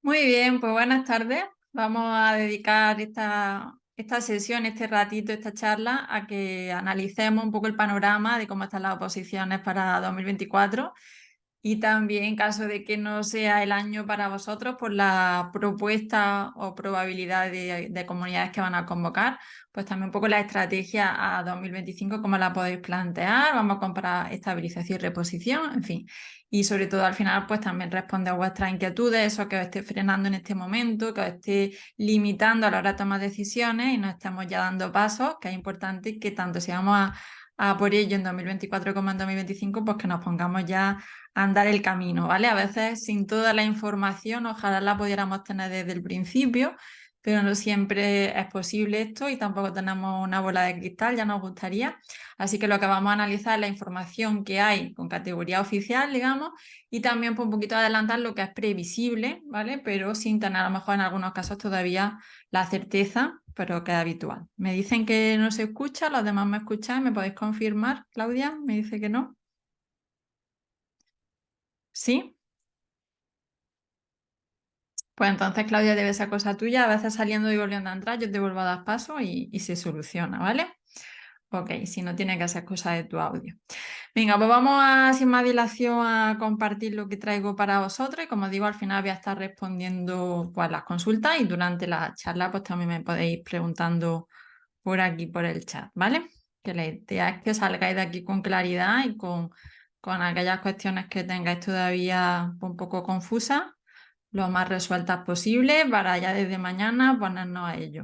Muy bien, pues buenas tardes. Vamos a dedicar esta sesión, este ratito, esta charla a que analicemos un poco el panorama de cómo están las oposiciones para 2024 y también, en caso de que no sea el año para vosotros, por la propuesta o probabilidad de comunidades que van a convocar, pues también un poco la estrategia a 2025, cómo la podéis plantear. Vamos a comparar estabilización y reposición, en fin. Y sobre todo al final, pues también responder a vuestras inquietudes, eso que os esté frenando en este momento, que os esté limitando a la hora de tomar decisiones y nos estamos ya dando pasos, que es importante que tanto si vamos a por ello en 2024 como en 2025, pues que nos pongamos ya a andar el camino, ¿vale? A veces sin toda la información, ojalá la pudiéramos tener desde el principio, pero no siempre es posible esto y tampoco tenemos una bola de cristal, ya nos gustaría. Así que lo que vamos a analizar es la información que hay con categoría oficial, digamos, y también pues, un poquito adelantar lo que es previsible, ¿vale? Pero sin tener a lo mejor en algunos casos todavía la certeza, pero que es habitual. Me dicen que no se escucha, los demás me escuchan, ¿me podéis confirmar, Claudia? Me dice que no. ¿Sí? Pues entonces, Claudia, debe ser cosa tuya. A veces saliendo y volviendo a entrar, yo te vuelvo a dar paso y se soluciona, ¿vale? Ok, si no tiene que ser cosa de tu audio. Venga, pues vamos a, sin más dilación, a compartir lo que traigo para vosotros. Y como digo, al final voy a estar respondiendo pues, las consultas y durante la charla pues también me podéis ir preguntando por aquí, por el chat, ¿vale? Que la idea es que salgáis de aquí con claridad y con aquellas cuestiones que tengáis todavía un poco confusas, lo más resueltas posible para ya desde mañana ponernos a ello.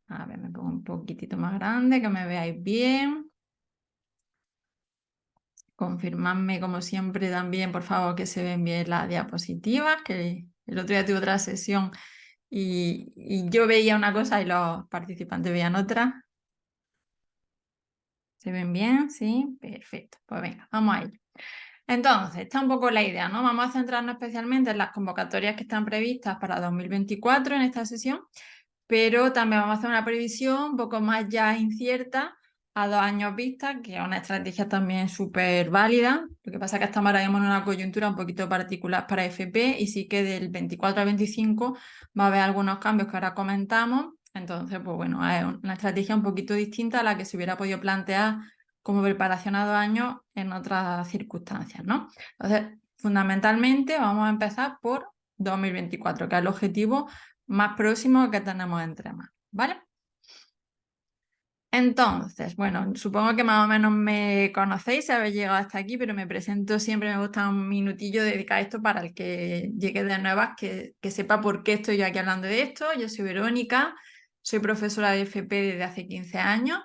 A ver, me pongo un poquitito más grande, que me veáis bien. Confirmadme, como siempre, también, por favor, que se ven bien las diapositivas, que el otro día tuve otra sesión y yo veía una cosa y los participantes veían otra. ¿Se ven bien? Sí, perfecto. Pues venga, vamos a ello. Entonces, está un poco la idea, ¿no? Vamos a centrarnos especialmente en las convocatorias que están previstas para 2024 en esta sesión, pero también vamos a hacer una previsión un poco más ya incierta a 2 años vista, que es una estrategia también súper válida. Lo que pasa es que estamos ahora mismo en una coyuntura un poquito particular para FP y sí que del 24 al 25 va a haber algunos cambios que ahora comentamos. Entonces, pues bueno, es una estrategia un poquito distinta a la que se hubiera podido plantear como preparación a 2 años en otras circunstancias, ¿no? Entonces, fundamentalmente vamos a empezar por 2024, que es el objetivo más próximo que tenemos entre manos, ¿vale? Entonces, bueno, supongo que más o menos me conocéis si habéis llegado hasta aquí, pero me presento siempre, me gusta un minutillo dedicar esto para el que llegue de nuevas, que sepa por qué estoy yo aquí hablando de esto. Yo soy Verónica, soy profesora de FP desde hace 15 años,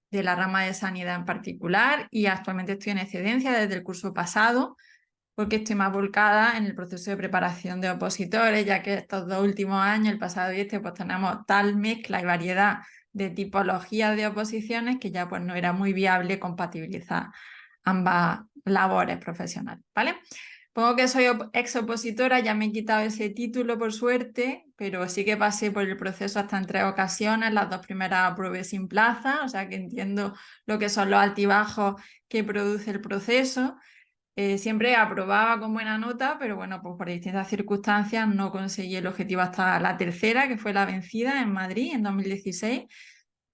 de la rama de sanidad en particular, y actualmente estoy en excedencia desde el curso pasado, porque estoy más volcada en el proceso de preparación de opositores, ya que estos 2 últimos años, el pasado y este, pues tenemos tal mezcla y variedad de tipologías de oposiciones que ya pues no era muy viable compatibilizar ambas labores profesionales, ¿vale? Pongo que soy ex opositora, ya me he quitado ese título por suerte, pero sí que pasé por el proceso hasta en 3 ocasiones, las 2 primeras aprobé sin plaza, o sea que entiendo lo que son los altibajos que produce el proceso. Siempre aprobaba con buena nota, pero bueno, pues por distintas circunstancias no conseguí el objetivo hasta la tercera, que fue la vencida en Madrid en 2016.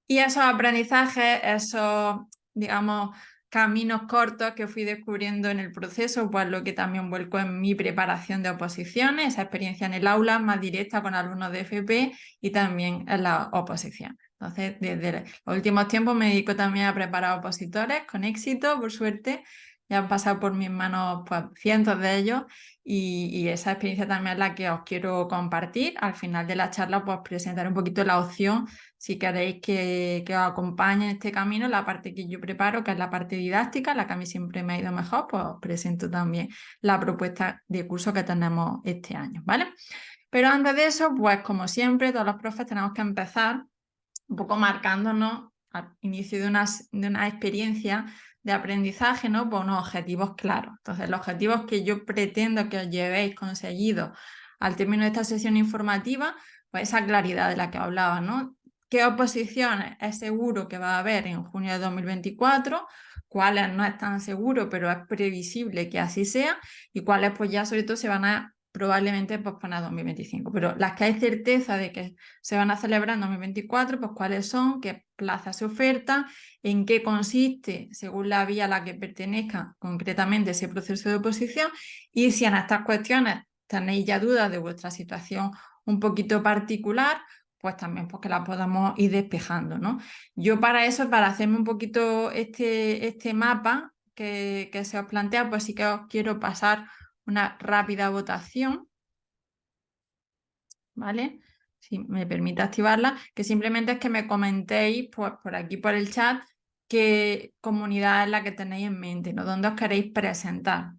Y esos aprendizajes, esos, digamos, caminos cortos que fui descubriendo en el proceso, pues lo que también vuelco en mi preparación de oposiciones, esa experiencia en el aula más directa con alumnos de FP y también en la oposición. Entonces, desde los últimos tiempos me dedico también a preparar opositores con éxito, por suerte. Ya han pasado por mis manos pues, cientos de ellos y esa experiencia también es la que os quiero compartir. Al final de la charla, pues presentar un poquito la opción si queréis que os acompañe en este camino, la parte que yo preparo, que es la parte didáctica, la que a mí siempre me ha ido mejor, pues os presento también la propuesta de curso que tenemos este año, ¿vale? Pero antes de eso, pues como siempre, todos los profes tenemos que empezar un poco marcándonos al inicio de una experiencia de aprendizaje, ¿no? Por unos objetivos claros. Entonces, los objetivos que yo pretendo que os llevéis conseguidos al término de esta sesión informativa, pues esa claridad de la que hablaba, ¿no? ¿Qué oposiciones es seguro que va a haber en junio de 2024? ¿Cuáles no es tan seguro, pero es previsible que así sea? Y cuáles pues ya sobre todo se van a probablemente posponer a 2025. Pero las que hay certeza de que se van a celebrar en 2024, pues cuáles son, qué plazas se ofertan, en qué consiste, según la vía a la que pertenezca concretamente ese proceso de oposición, y si en estas cuestiones tenéis ya dudas de vuestra situación un poquito particular, pues también pues que la podamos ir despejando, ¿no? Yo para eso, para hacerme un poquito este mapa que se os plantea, pues sí que os quiero pasar una rápida votación, ¿vale? Si me permite activarla, que simplemente es que me comentéis pues, por aquí por el chat qué comunidad es la que tenéis en mente, ¿no? ¿Dónde os queréis presentar?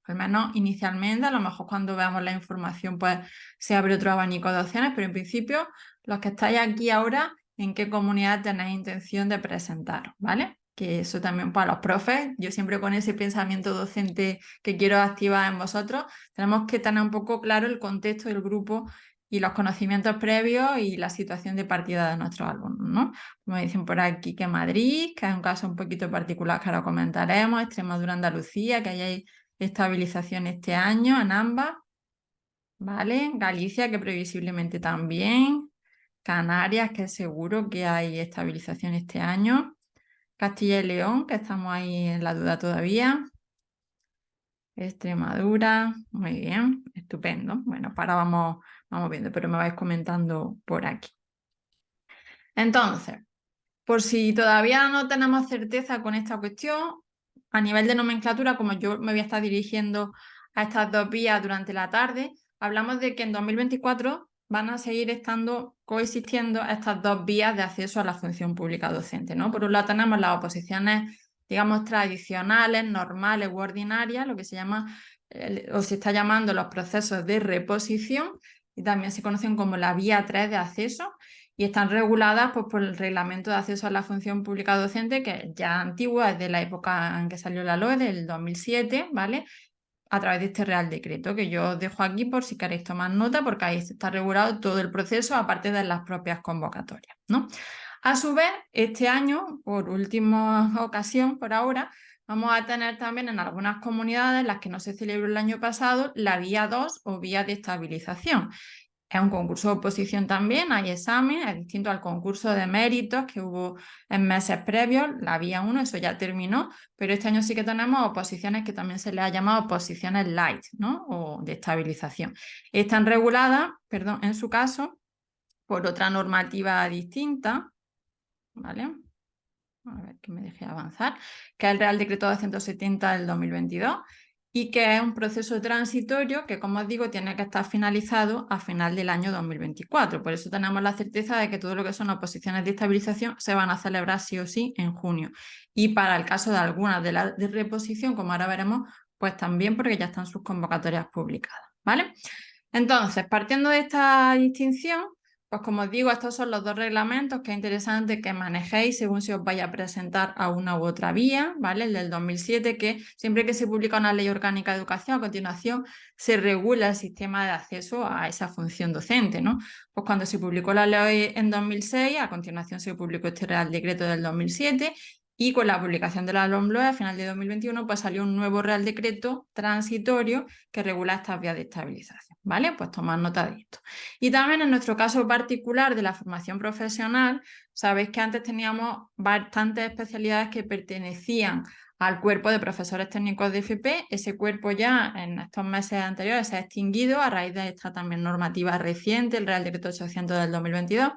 Al menos inicialmente, a lo mejor cuando veamos la información pues se abre otro abanico de opciones, pero en principio los que estáis aquí ahora, ¿en qué comunidad tenéis intención de presentaros? ¿Vale? Que eso también para los profes, yo siempre con ese pensamiento docente que quiero activar en vosotros, tenemos que tener un poco claro el contexto del grupo y los conocimientos previos y la situación de partida de nuestros alumnos, ¿no? Me dicen por aquí que Madrid, que es un caso un poquito particular que ahora comentaremos, Extremadura, Andalucía, que hay estabilización este año en ambas, ¿vale? Galicia, que previsiblemente también, Canarias, que seguro que hay estabilización este año, Castilla y León, que estamos ahí en la duda todavía, Extremadura, muy bien, estupendo. Bueno, para vamos viendo, pero me vais comentando por aquí. Entonces, por si todavía no tenemos certeza con esta cuestión, a nivel de nomenclatura, como yo me voy a estar dirigiendo a estas dos vías durante la tarde, hablamos de que en 2024 van a seguir estando coexistiendo estas dos vías de acceso a la función pública docente, ¿no? Por un lado tenemos las oposiciones, digamos, tradicionales, normales u ordinarias, lo que se llama, o se está llamando los procesos de reposición, y también se conocen como la vía 3 de acceso, y están reguladas pues, por el Reglamento de Acceso a la Función Pública Docente, que es ya antiguo, es de la época en que salió la LOE, del 2007, ¿vale? A través de este Real Decreto, que yo os dejo aquí por si queréis tomar nota, porque ahí está regulado todo el proceso, aparte de las propias convocatorias, ¿no? A su vez, este año, por última ocasión, por ahora, vamos a tener también en algunas comunidades, las que no se celebró el año pasado, la vía 2 o vía de estabilización. Es un concurso de oposición también, hay examen, es distinto al concurso de méritos que hubo en meses previos, la vía 1, eso ya terminó, pero este año sí que tenemos oposiciones que también se les ha llamado oposiciones light, ¿no? O de estabilización. Están reguladas, perdón, en su caso, por otra normativa distinta, ¿vale? A ver que me deje avanzar, que es el Real Decreto 270 del 2022 y que es un proceso transitorio que, como os digo, tiene que estar finalizado a final del año 2024. Por eso tenemos la certeza de que todo lo que son oposiciones de estabilización se van a celebrar sí o sí en junio. Y para el caso de algunas de las de reposición, como ahora veremos, pues también porque ya están sus convocatorias publicadas, ¿vale? Entonces, partiendo de esta distinción, pues como os digo, estos son los dos reglamentos que es interesante que manejéis según se os vaya a presentar a una u otra vía, ¿vale? El del 2007, que siempre que se publica una ley orgánica de educación, a continuación se regula el sistema de acceso a esa función docente, ¿no? Pues cuando se publicó la ley en 2006, a continuación se publicó este Real Decreto del 2007 y con la publicación de la LOMLOE a final de 2021 pues salió un nuevo Real Decreto transitorio que regula estas vías de estabilización, ¿vale? Pues tomad nota de esto. Y también en nuestro caso particular de la formación profesional, sabéis que antes teníamos bastantes especialidades que pertenecían al cuerpo de profesores técnicos de FP. Ese cuerpo ya en estos meses anteriores se ha extinguido a raíz de esta también normativa reciente, el Real Decreto 800 del 2022,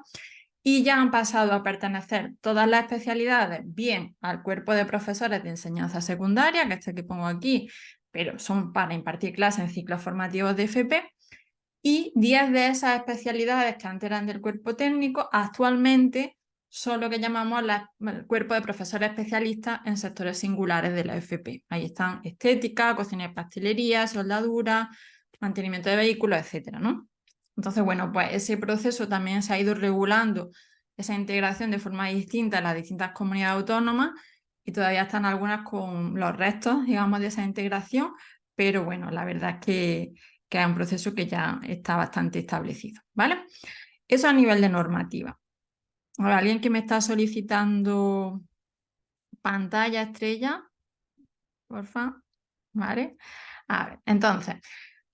y ya han pasado a pertenecer todas las especialidades bien al cuerpo de profesores de enseñanza secundaria, que este que pongo aquí, pero son para impartir clases en ciclos formativos de FP, y 10 de esas especialidades que antes eran del cuerpo técnico, actualmente son lo que llamamos el cuerpo de profesores especialistas en sectores singulares de la FP. Ahí están estética, cocina y pastelería, soldadura, mantenimiento de vehículos, etcétera, ¿no? Entonces, bueno, pues ese proceso también se ha ido regulando, esa integración de forma distinta en las distintas comunidades autónomas, y todavía están algunas con los restos, digamos, de esa integración, pero bueno, la verdad es que es un proceso que ya está bastante establecido, ¿vale? Eso a nivel de normativa. Ahora, alguien que me está solicitando pantalla estrella, porfa, ¿vale? A ver, entonces,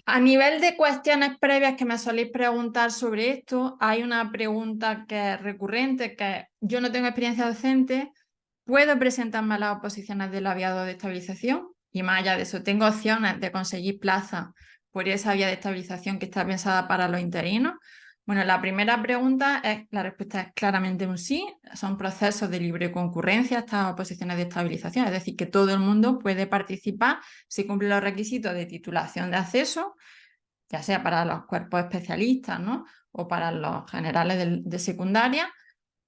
A nivel de cuestiones previas que me soléis preguntar sobre esto, hay una pregunta que es recurrente, que es, yo no tengo experiencia docente, ¿puedo presentarme a las oposiciones del labiado de estabilización? Y más allá de eso, ¿tengo opciones de conseguir plaza por esa vía de estabilización que está pensada para los interinos? Bueno, la primera pregunta la respuesta es claramente un sí. Son procesos de libre concurrencia estas oposiciones de estabilización, es decir, que todo el mundo puede participar si cumple los requisitos de titulación de acceso, ya sea para los cuerpos especialistas, ¿no? O para los generales de secundaria.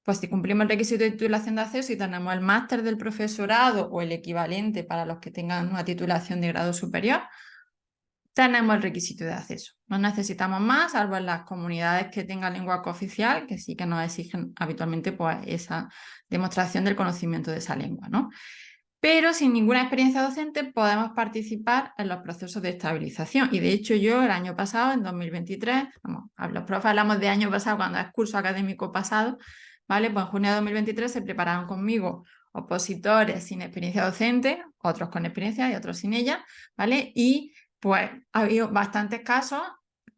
Pues si cumplimos el requisito de titulación de acceso y tenemos el máster del profesorado o el equivalente para los que tengan una titulación de grado superior, tenemos el requisito de acceso. No necesitamos más, salvo en las comunidades que tengan lengua cooficial, que sí que nos exigen habitualmente pues, esa demostración del conocimiento de esa lengua, ¿no? Pero sin ninguna experiencia docente podemos participar en los procesos de estabilización. Y de hecho yo el año pasado, en 2023, los profes hablamos de año pasado cuando es curso académico pasado, ¿vale? Pues en junio de 2023 se prepararon conmigo opositores sin experiencia docente, otros con experiencia y otros sin ella, ¿vale? Y pues ha habido bastantes casos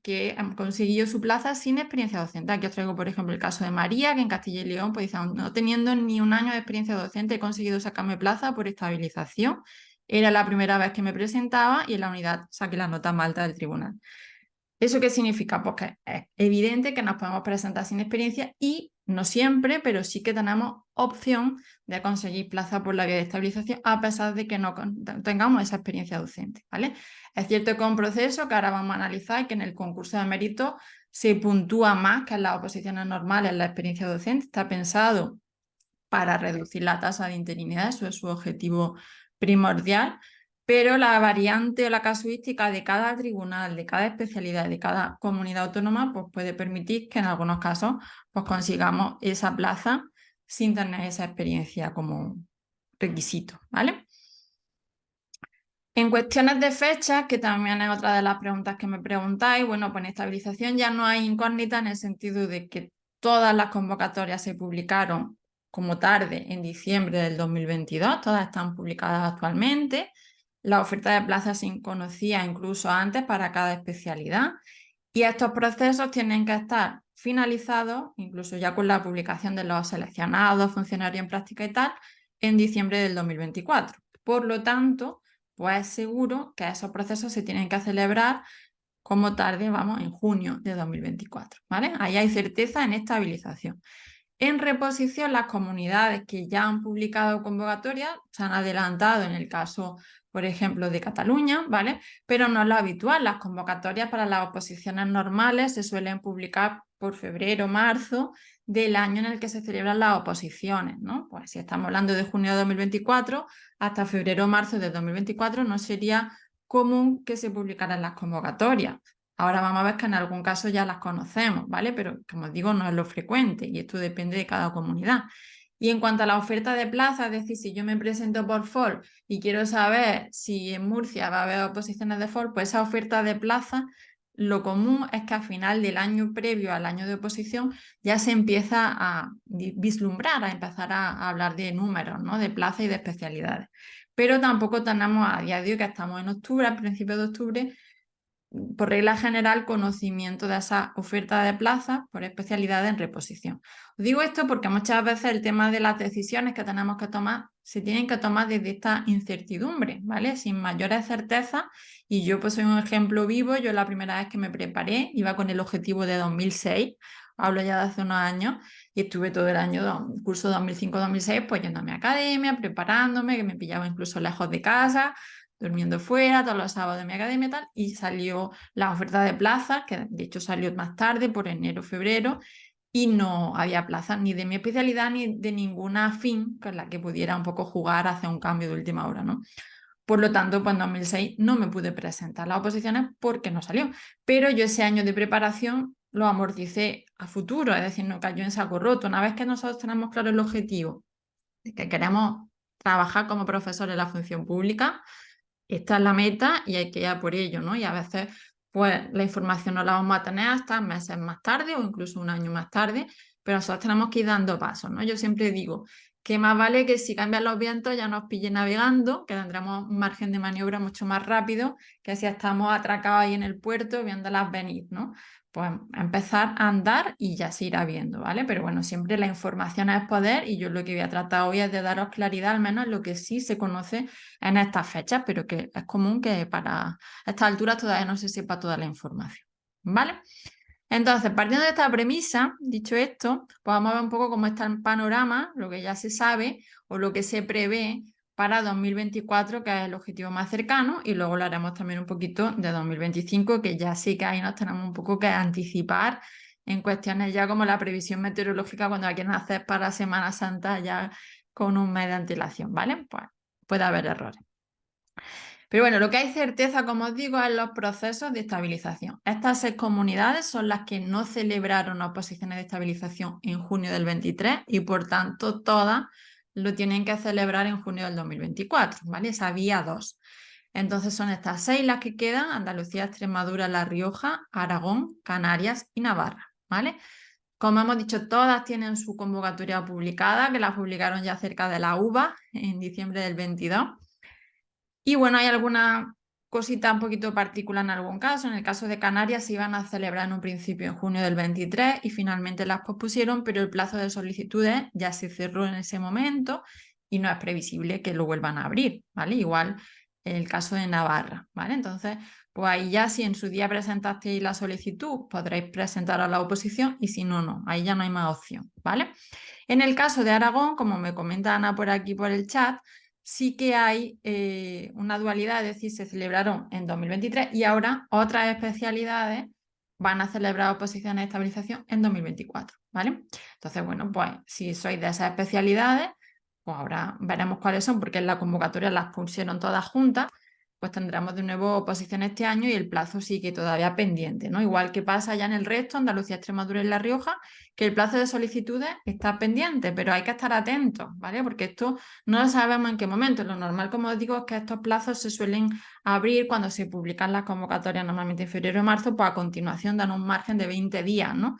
que han conseguido su plaza sin experiencia docente. Aquí os traigo, por ejemplo, el caso de María, que en Castilla y León, pues dice, no teniendo ni un año de experiencia docente, he conseguido sacarme plaza por estabilización. Era la primera vez que me presentaba y en la unidad saqué la nota más alta del tribunal. ¿Eso qué significa? Pues que es evidente que nos podemos presentar sin experiencia y no siempre, pero sí que tenemos opción de conseguir plaza por la vía de estabilización a pesar de que no tengamos esa experiencia docente, ¿vale? Es cierto que es un proceso que ahora vamos a analizar y que en el concurso de mérito se puntúa más que en las oposiciones normales la experiencia docente. Está pensado para reducir la tasa de interinidad, eso es su objetivo primordial, pero la variante o la casuística de cada tribunal, de cada especialidad, de cada comunidad autónoma, pues puede permitir que en algunos casos pues consigamos esa plaza sin tener esa experiencia como requisito, ¿vale? En cuestiones de fechas, que también es otra de las preguntas que me preguntáis, bueno, pues en estabilización ya no hay incógnita en el sentido de que todas las convocatorias se publicaron como tarde en diciembre del 2022, todas están publicadas actualmente. La oferta de plazas se conocía incluso antes para cada especialidad y estos procesos tienen que estar finalizados, incluso ya con la publicación de los seleccionados, funcionarios en práctica y tal, en diciembre del 2024. Por lo tanto, pues es seguro que esos procesos se tienen que celebrar como tarde, vamos, en junio de 2024, ¿vale? Ahí hay certeza en estabilización. En reposición, las comunidades que ya han publicado convocatorias se han adelantado en el caso, por ejemplo, de Cataluña, ¿vale? Pero no es lo habitual. Las convocatorias para las oposiciones normales se suelen publicar por febrero, marzo del año en el que se celebran las oposiciones, ¿no? Pues si estamos hablando de junio de 2024, hasta febrero o marzo de 2024 no sería común que se publicaran las convocatorias. Ahora vamos a ver que en algún caso ya las conocemos, ¿vale? Pero como os digo, no es lo frecuente y esto depende de cada comunidad. Y en cuanto a la oferta de plaza, es decir, si yo me presento por FOL y quiero saber si en Murcia va a haber oposiciones de FOL, pues esa oferta de plaza, lo común es que a final del año previo al año de oposición ya se empieza a vislumbrar, a empezar a hablar de números, ¿no? De plaza y de especialidades. Pero tampoco tenemos a día de hoy, que estamos en octubre, a principios de octubre, por regla general, conocimiento de esa oferta de plazas por especialidad en reposición. Os digo esto porque muchas veces el tema de las decisiones que tenemos que tomar se tienen que tomar desde esta incertidumbre, ¿vale? Sin mayores certezas. Y yo pues soy un ejemplo vivo. Yo la primera vez que me preparé iba con el objetivo de 2006, hablo ya de hace unos años, y estuve todo el año, curso 2005-2006, pues yendo a mi academia, preparándome, que me pillaba incluso lejos de casa, durmiendo fuera todos los sábados de mi academia y tal, y salió la oferta de plazas, que de hecho salió más tarde, por enero, febrero, y no había plazas ni de mi especialidad ni de ninguna afín con la que pudiera un poco jugar hacia un cambio de última hora, ¿no? Por lo tanto, pues en 2006 no me pude presentar las oposiciones porque no salió. Pero yo ese año de preparación lo amorticé a futuro, es decir, no cayó en saco roto. Una vez que nosotros tenemos claro el objetivo de que queremos trabajar como profesor en la función pública, esta es la meta y hay que ir a por ello, ¿no? Y a veces, pues, la información no la vamos a tener hasta meses más tarde o incluso un año más tarde, pero nosotros tenemos que ir dando pasos, ¿no? Yo siempre digo que más vale que si cambian los vientos ya nos pille navegando, que tendremos un margen de maniobra mucho más rápido que si estamos atracados ahí en el puerto viéndolas venir, ¿no? Pues empezar a andar y ya se irá viendo, ¿vale? Pero bueno, siempre la información es poder y yo lo que voy a tratar hoy es de daros claridad, al menos en lo que sí se conoce en estas fechas, pero que es común que para estas alturas todavía no se sepa toda la información, ¿vale? Entonces, partiendo de esta premisa, dicho esto, pues vamos a ver un poco cómo está el panorama, lo que ya se sabe o lo que se prevé para 2024, que es el objetivo más cercano, y luego hablaremos también un poquito de 2025, que ya sí que ahí nos tenemos un poco que anticipar en cuestiones ya como la previsión meteorológica cuando la quieren hacer para Semana Santa ya con un mes de antelación, ¿vale? Pues puede haber errores. Pero bueno, lo que hay certeza, como os digo, es los procesos de estabilización. Estas 6 comunidades son las que no celebraron oposiciones de estabilización en junio del 23 y por tanto todas lo tienen que celebrar en junio del 2024, ¿vale? Esa vía 2. Entonces son estas 6 las que quedan: Andalucía, Extremadura, La Rioja, Aragón, Canarias y Navarra, ¿vale? Como hemos dicho, todas tienen su convocatoria publicada, que la publicaron ya cerca de la UVA en diciembre del 22. Y bueno, hay alguna cosita un poquito particular en algún caso. En el caso de Canarias se iban a celebrar en un principio en junio del 23 y finalmente las pospusieron, pero el plazo de solicitudes ya se cerró en ese momento y no es previsible que lo vuelvan a abrir, ¿vale? Igual el caso de Navarra, ¿vale? Entonces, pues ahí ya si en su día presentasteis la solicitud, podréis presentar a la oposición y si no, no, ahí ya no hay más opción, ¿vale? En el caso de Aragón, como me comenta Ana por aquí por el chat, sí que hay una dualidad, es decir, se celebraron en 2023 y ahora otras especialidades van a celebrar oposiciones de estabilización en 2024, ¿vale? Entonces, bueno, pues si sois de esas especialidades, pues ahora veremos cuáles son, porque en la convocatoria las pusieron todas juntas, pues tendremos de nuevo oposición este año y el plazo sigue todavía pendiente, ¿no? Igual que pasa ya en el resto, Andalucía, Extremadura y La Rioja, que el plazo de solicitudes está pendiente, pero hay que estar atentos, ¿vale? Porque esto no sabemos en qué momento. Lo normal, como os digo, es que estos plazos se suelen abrir cuando se publican las convocatorias, normalmente en febrero o marzo, pues a continuación dan un margen de 20 días, ¿no?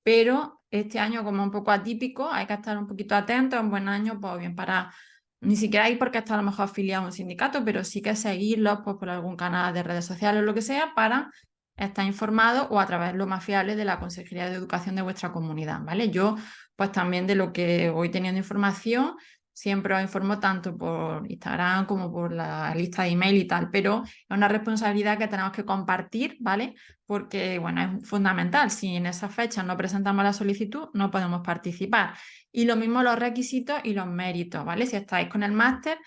Pero este año, como un poco atípico, hay que estar un poquito atentos, un buen año, pues bien para, ni siquiera hay porque está a lo mejor afiliado a un sindicato, pero sí que seguirlos pues, por algún canal de redes sociales o lo que sea para estar informados o a través de lo más fiable de la Consejería de Educación de vuestra comunidad, ¿vale? Yo, pues también de lo que voy teniendo información, siempre os informo tanto por Instagram como por la lista de email y tal, pero es una responsabilidad que tenemos que compartir, ¿vale? Porque, bueno, es fundamental. Si en esa fecha no presentamos la solicitud, no podemos participar. Y lo mismo los requisitos y los méritos, ¿vale? Si estáis con el máster,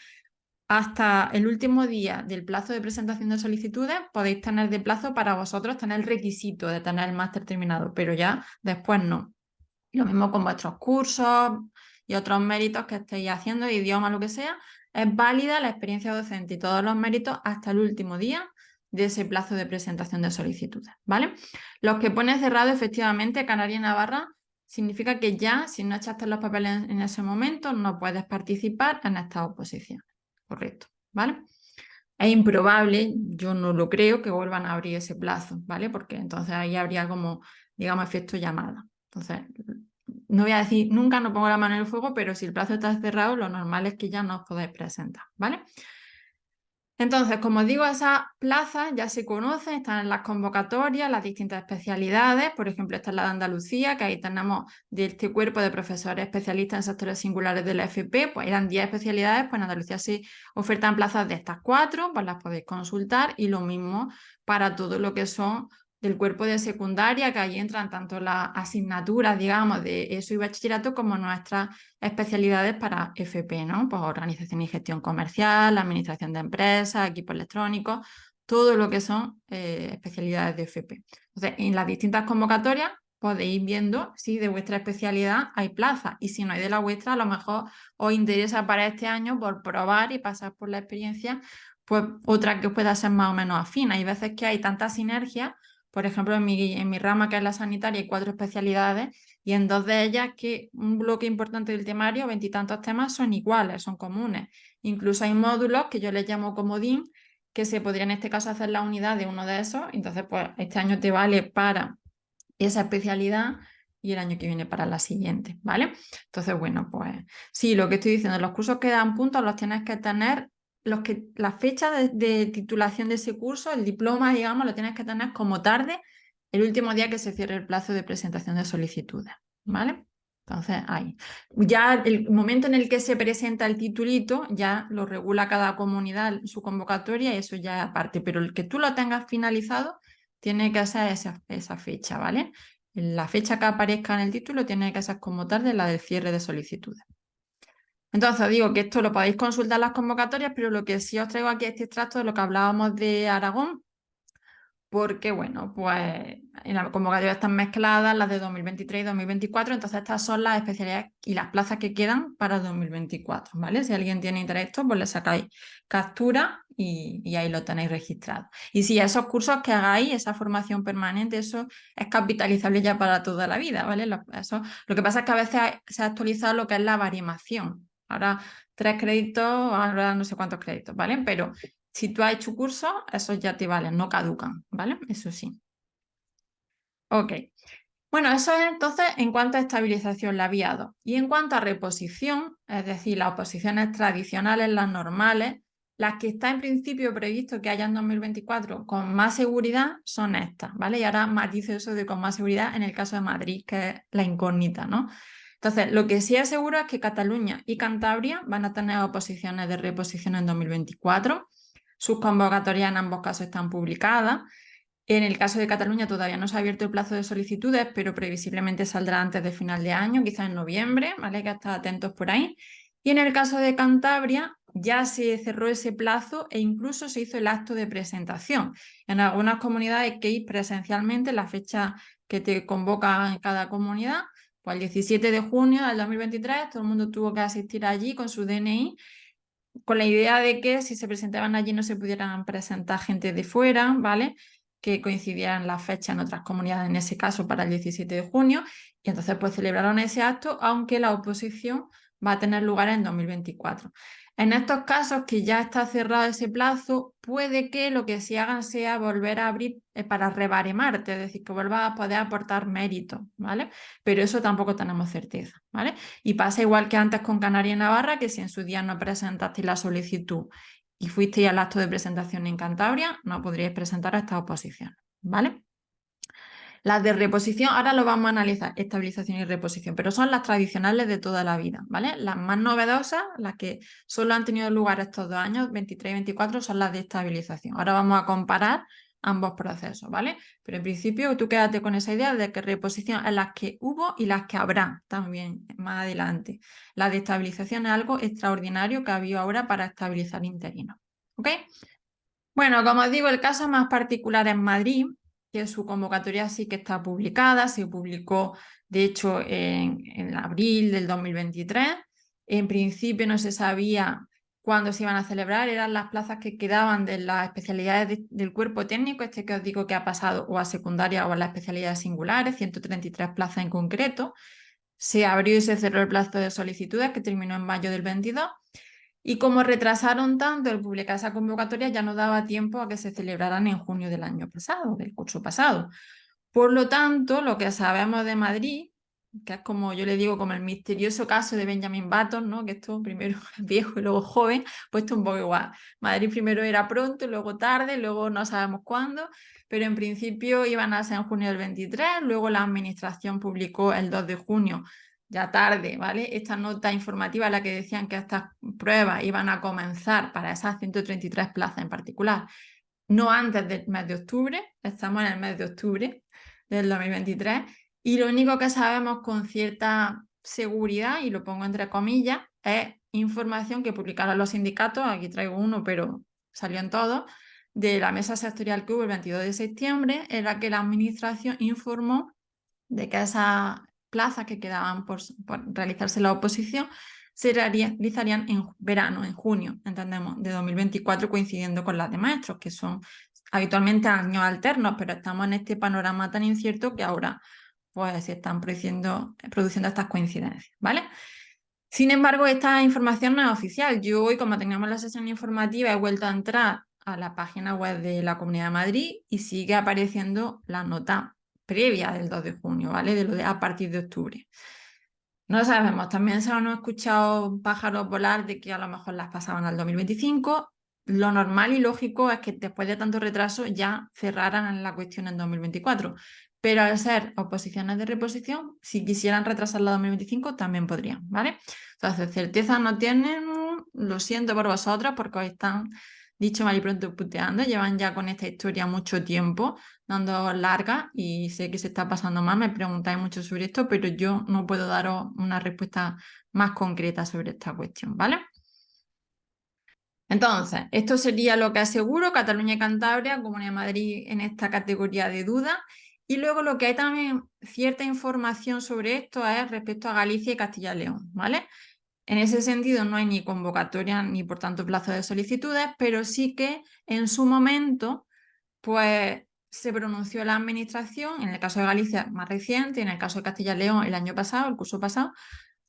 hasta el último día del plazo de presentación de solicitudes podéis tener de plazo para vosotros tener el requisito de tener el máster terminado, pero ya después no. Lo mismo con vuestros cursos y otros méritos que estéis haciendo, idioma, lo que sea, es válida la experiencia docente y todos los méritos hasta el último día de ese plazo de presentación de solicitudes, ¿vale? Los que pone cerrado, efectivamente, Canarias y Navarra, significa que ya, si no echaste los papeles en ese momento, no puedes participar en esta oposición. Correcto, ¿vale? Es improbable, yo no lo creo, que vuelvan a abrir ese plazo, ¿vale? Porque entonces ahí habría como, digamos, efecto llamada. Entonces, no voy a decir, nunca no pongo la mano en el fuego, pero si el plazo está cerrado, lo normal es que ya no os podáis presentar, ¿vale? Entonces, como digo, esas plazas ya se conocen, están en las convocatorias, las distintas especialidades. Por ejemplo, esta es la de Andalucía, que ahí tenemos de este cuerpo de profesores especialistas en sectores singulares de la FP, pues eran 10 especialidades, pues en Andalucía se ofertan plazas de estas 4, pues las podéis consultar, y lo mismo para todo lo que son del cuerpo de secundaria, que ahí entran tanto las asignaturas, digamos, de ESO y bachillerato, como nuestras especialidades para FP, ¿no? Pues organización y gestión comercial, administración de empresas, equipos electrónicos, todo lo que son especialidades de FP. Entonces, en las distintas convocatorias podéis ir viendo si de vuestra especialidad hay plaza, y si no hay de la vuestra, a lo mejor os interesa para este año por probar y pasar por la experiencia, pues otra que os pueda ser más o menos afín. Hay veces que hay tanta sinergia. Por ejemplo, en mi rama, que es la sanitaria, hay 4 especialidades y en 2 de ellas que un bloque importante del temario, 20 y tantos temas, son iguales, son comunes. Incluso hay módulos que yo les llamo comodín, que se podría en este caso hacer la unidad de uno de esos. Entonces, pues este año te vale para esa especialidad y el año que viene para la siguiente, ¿vale? Entonces, bueno, pues sí, lo que estoy diciendo, los cursos que dan puntos los tienes que tener, la fecha de titulación de ese curso, el diploma, digamos, lo tienes que tener como tarde, el último día que se cierre el plazo de presentación de solicitudes, ¿vale? Entonces, ahí. Ya el momento en el que se presenta el titulito, ya lo regula cada comunidad en su convocatoria y eso ya es aparte, pero el que tú lo tengas finalizado tiene que ser esa fecha, ¿vale? La fecha que aparezca en el título tiene que ser como tarde la del cierre de solicitudes. Entonces, digo que esto lo podéis consultar en las convocatorias, pero lo que sí os traigo aquí es este extracto de lo que hablábamos de Aragón, porque, bueno, pues en la convocatoria están mezcladas las de 2023 y 2024, entonces estas son las especialidades y las plazas que quedan para 2024, ¿vale? Si alguien tiene interés, pues le sacáis captura y ahí lo tenéis registrado. Y si esos cursos que hagáis, esa formación permanente, eso es capitalizable ya para toda la vida, ¿vale? Lo que pasa es que a veces se ha actualizado lo que es la varimación. Ahora 3 créditos, ahora no sé cuántos créditos, ¿vale? Pero si tú has hecho cursos, esos ya te valen, no caducan, ¿vale? Eso sí. Ok. Bueno, eso es entonces en cuanto a estabilización labiado. Y en cuanto a reposición, es decir, las oposiciones tradicionales, las normales, las que está en principio previsto que haya en 2024 con más seguridad son estas, ¿vale? Y ahora matizo eso de con más seguridad en el caso de Madrid, que es la incógnita, ¿no? Entonces, lo que sí es seguro es que Cataluña y Cantabria van a tener oposiciones de reposición en 2024. Sus convocatorias en ambos casos están publicadas. En el caso de Cataluña todavía no se ha abierto el plazo de solicitudes, pero previsiblemente saldrá antes de final de año, quizás en noviembre, ¿vale? Que estar atentos por ahí. Y en el caso de Cantabria ya se cerró ese plazo e incluso se hizo el acto de presentación. En algunas comunidades hay que ir presencialmente, la fecha que te convoca en cada comunidad, pues el 17 de junio del 2023 todo el mundo tuvo que asistir allí con su DNI, con la idea de que si se presentaban allí no se pudieran presentar gente de fuera, ¿vale? Que coincidieran las fechas en otras comunidades, en ese caso para el 17 de junio, y entonces pues celebraron ese acto, aunque la oposición va a tener lugar en 2024. En estos casos que ya está cerrado ese plazo, puede que lo que sí hagan sea volver a abrir para rebaremarte, es decir, que vuelvas a poder aportar mérito, ¿vale? Pero eso tampoco tenemos certeza, ¿vale? Y pasa igual que antes con Canarias y Navarra, que si en su día no presentasteis la solicitud y fuisteis al acto de presentación en Cantabria, no podríais presentar a esta oposición, ¿vale? Las de reposición, ahora lo vamos a analizar, estabilización y reposición, pero son las tradicionales de toda la vida, ¿vale? Las más novedosas, las que solo han tenido lugar estos 2 años, 23 y 24, son las de estabilización. Ahora vamos a comparar ambos procesos, ¿vale? Pero en principio tú quédate con esa idea de que reposición es las que hubo y las que habrá también más adelante. La de estabilización es algo extraordinario que ha habido ahora para estabilizar interinos, ¿ok? Bueno, como os digo, el caso más particular es Madrid, que su convocatoria sí que está publicada, se publicó de hecho en abril del 2023. En principio no se sabía cuándo se iban a celebrar, eran las plazas que quedaban de las especialidades del cuerpo técnico, este que os digo que ha pasado o a secundaria o a las especialidades singulares, 133 plazas en concreto. Se abrió y se cerró el plazo de solicitudes que terminó en mayo del 22. Y como retrasaron tanto el publicar esa convocatoria, ya no daba tiempo a que se celebraran en junio del año pasado, del curso pasado. Por lo tanto, lo que sabemos de Madrid, que es como yo le digo, como el misterioso caso de Benjamin Button, ¿no? Que esto primero es viejo y luego joven, pues esto un poco igual. Madrid primero era pronto, luego tarde, luego no sabemos cuándo, pero en principio iban a ser en junio del 23, luego la administración publicó el 2 de junio ya tarde, ¿vale? Esta nota informativa en la que decían que estas pruebas iban a comenzar para esas 133 plazas en particular, no antes del mes de octubre, estamos en el mes de octubre del 2023, y lo único que sabemos con cierta seguridad, y lo pongo entre comillas, es información que publicaron los sindicatos, aquí traigo uno, pero salió en todo, de la mesa sectorial que hubo el 22 de septiembre, en la que la administración informó de que esas plazas que quedaban por realizarse la oposición se realizarían en verano, en junio, entendemos, de 2024, coincidiendo con las de maestros, que son habitualmente años alternos, pero estamos en este panorama tan incierto que ahora pues se están produciendo estas coincidencias, ¿vale? Sin embargo, esta información no es oficial. Yo hoy, como teníamos la sesión informativa, he vuelto a entrar a la página web de la Comunidad de Madrid y sigue apareciendo la nota previa del 2 de junio, ¿vale? De lo de a partir de octubre. No sabemos, también se han escuchado pájaros volar de que a lo mejor las pasaban al 2025. Lo normal y lógico es que después de tanto retraso ya cerraran la cuestión en 2024. Pero al ser oposiciones de reposición, si quisieran retrasarla a 2025, también podrían, ¿vale? Entonces, certeza no tienen, lo siento por vosotros porque os están, dicho mal y pronto, puteando. Llevan ya con esta historia mucho tiempo dando larga y sé que se está pasando mal, me preguntáis mucho sobre esto, pero yo no puedo daros una respuesta más concreta sobre esta cuestión, ¿vale? Entonces, esto sería lo que aseguro, Cataluña y Cantabria, Comunidad de Madrid en esta categoría de duda. Y luego lo que hay también cierta información sobre esto es respecto a Galicia y Castilla y León, ¿vale? En ese sentido no hay ni convocatoria ni por tanto plazo de solicitudes, pero sí que en su momento pues se pronunció la administración, en el caso de Galicia más reciente, en el caso de Castilla y León el año pasado, el curso pasado,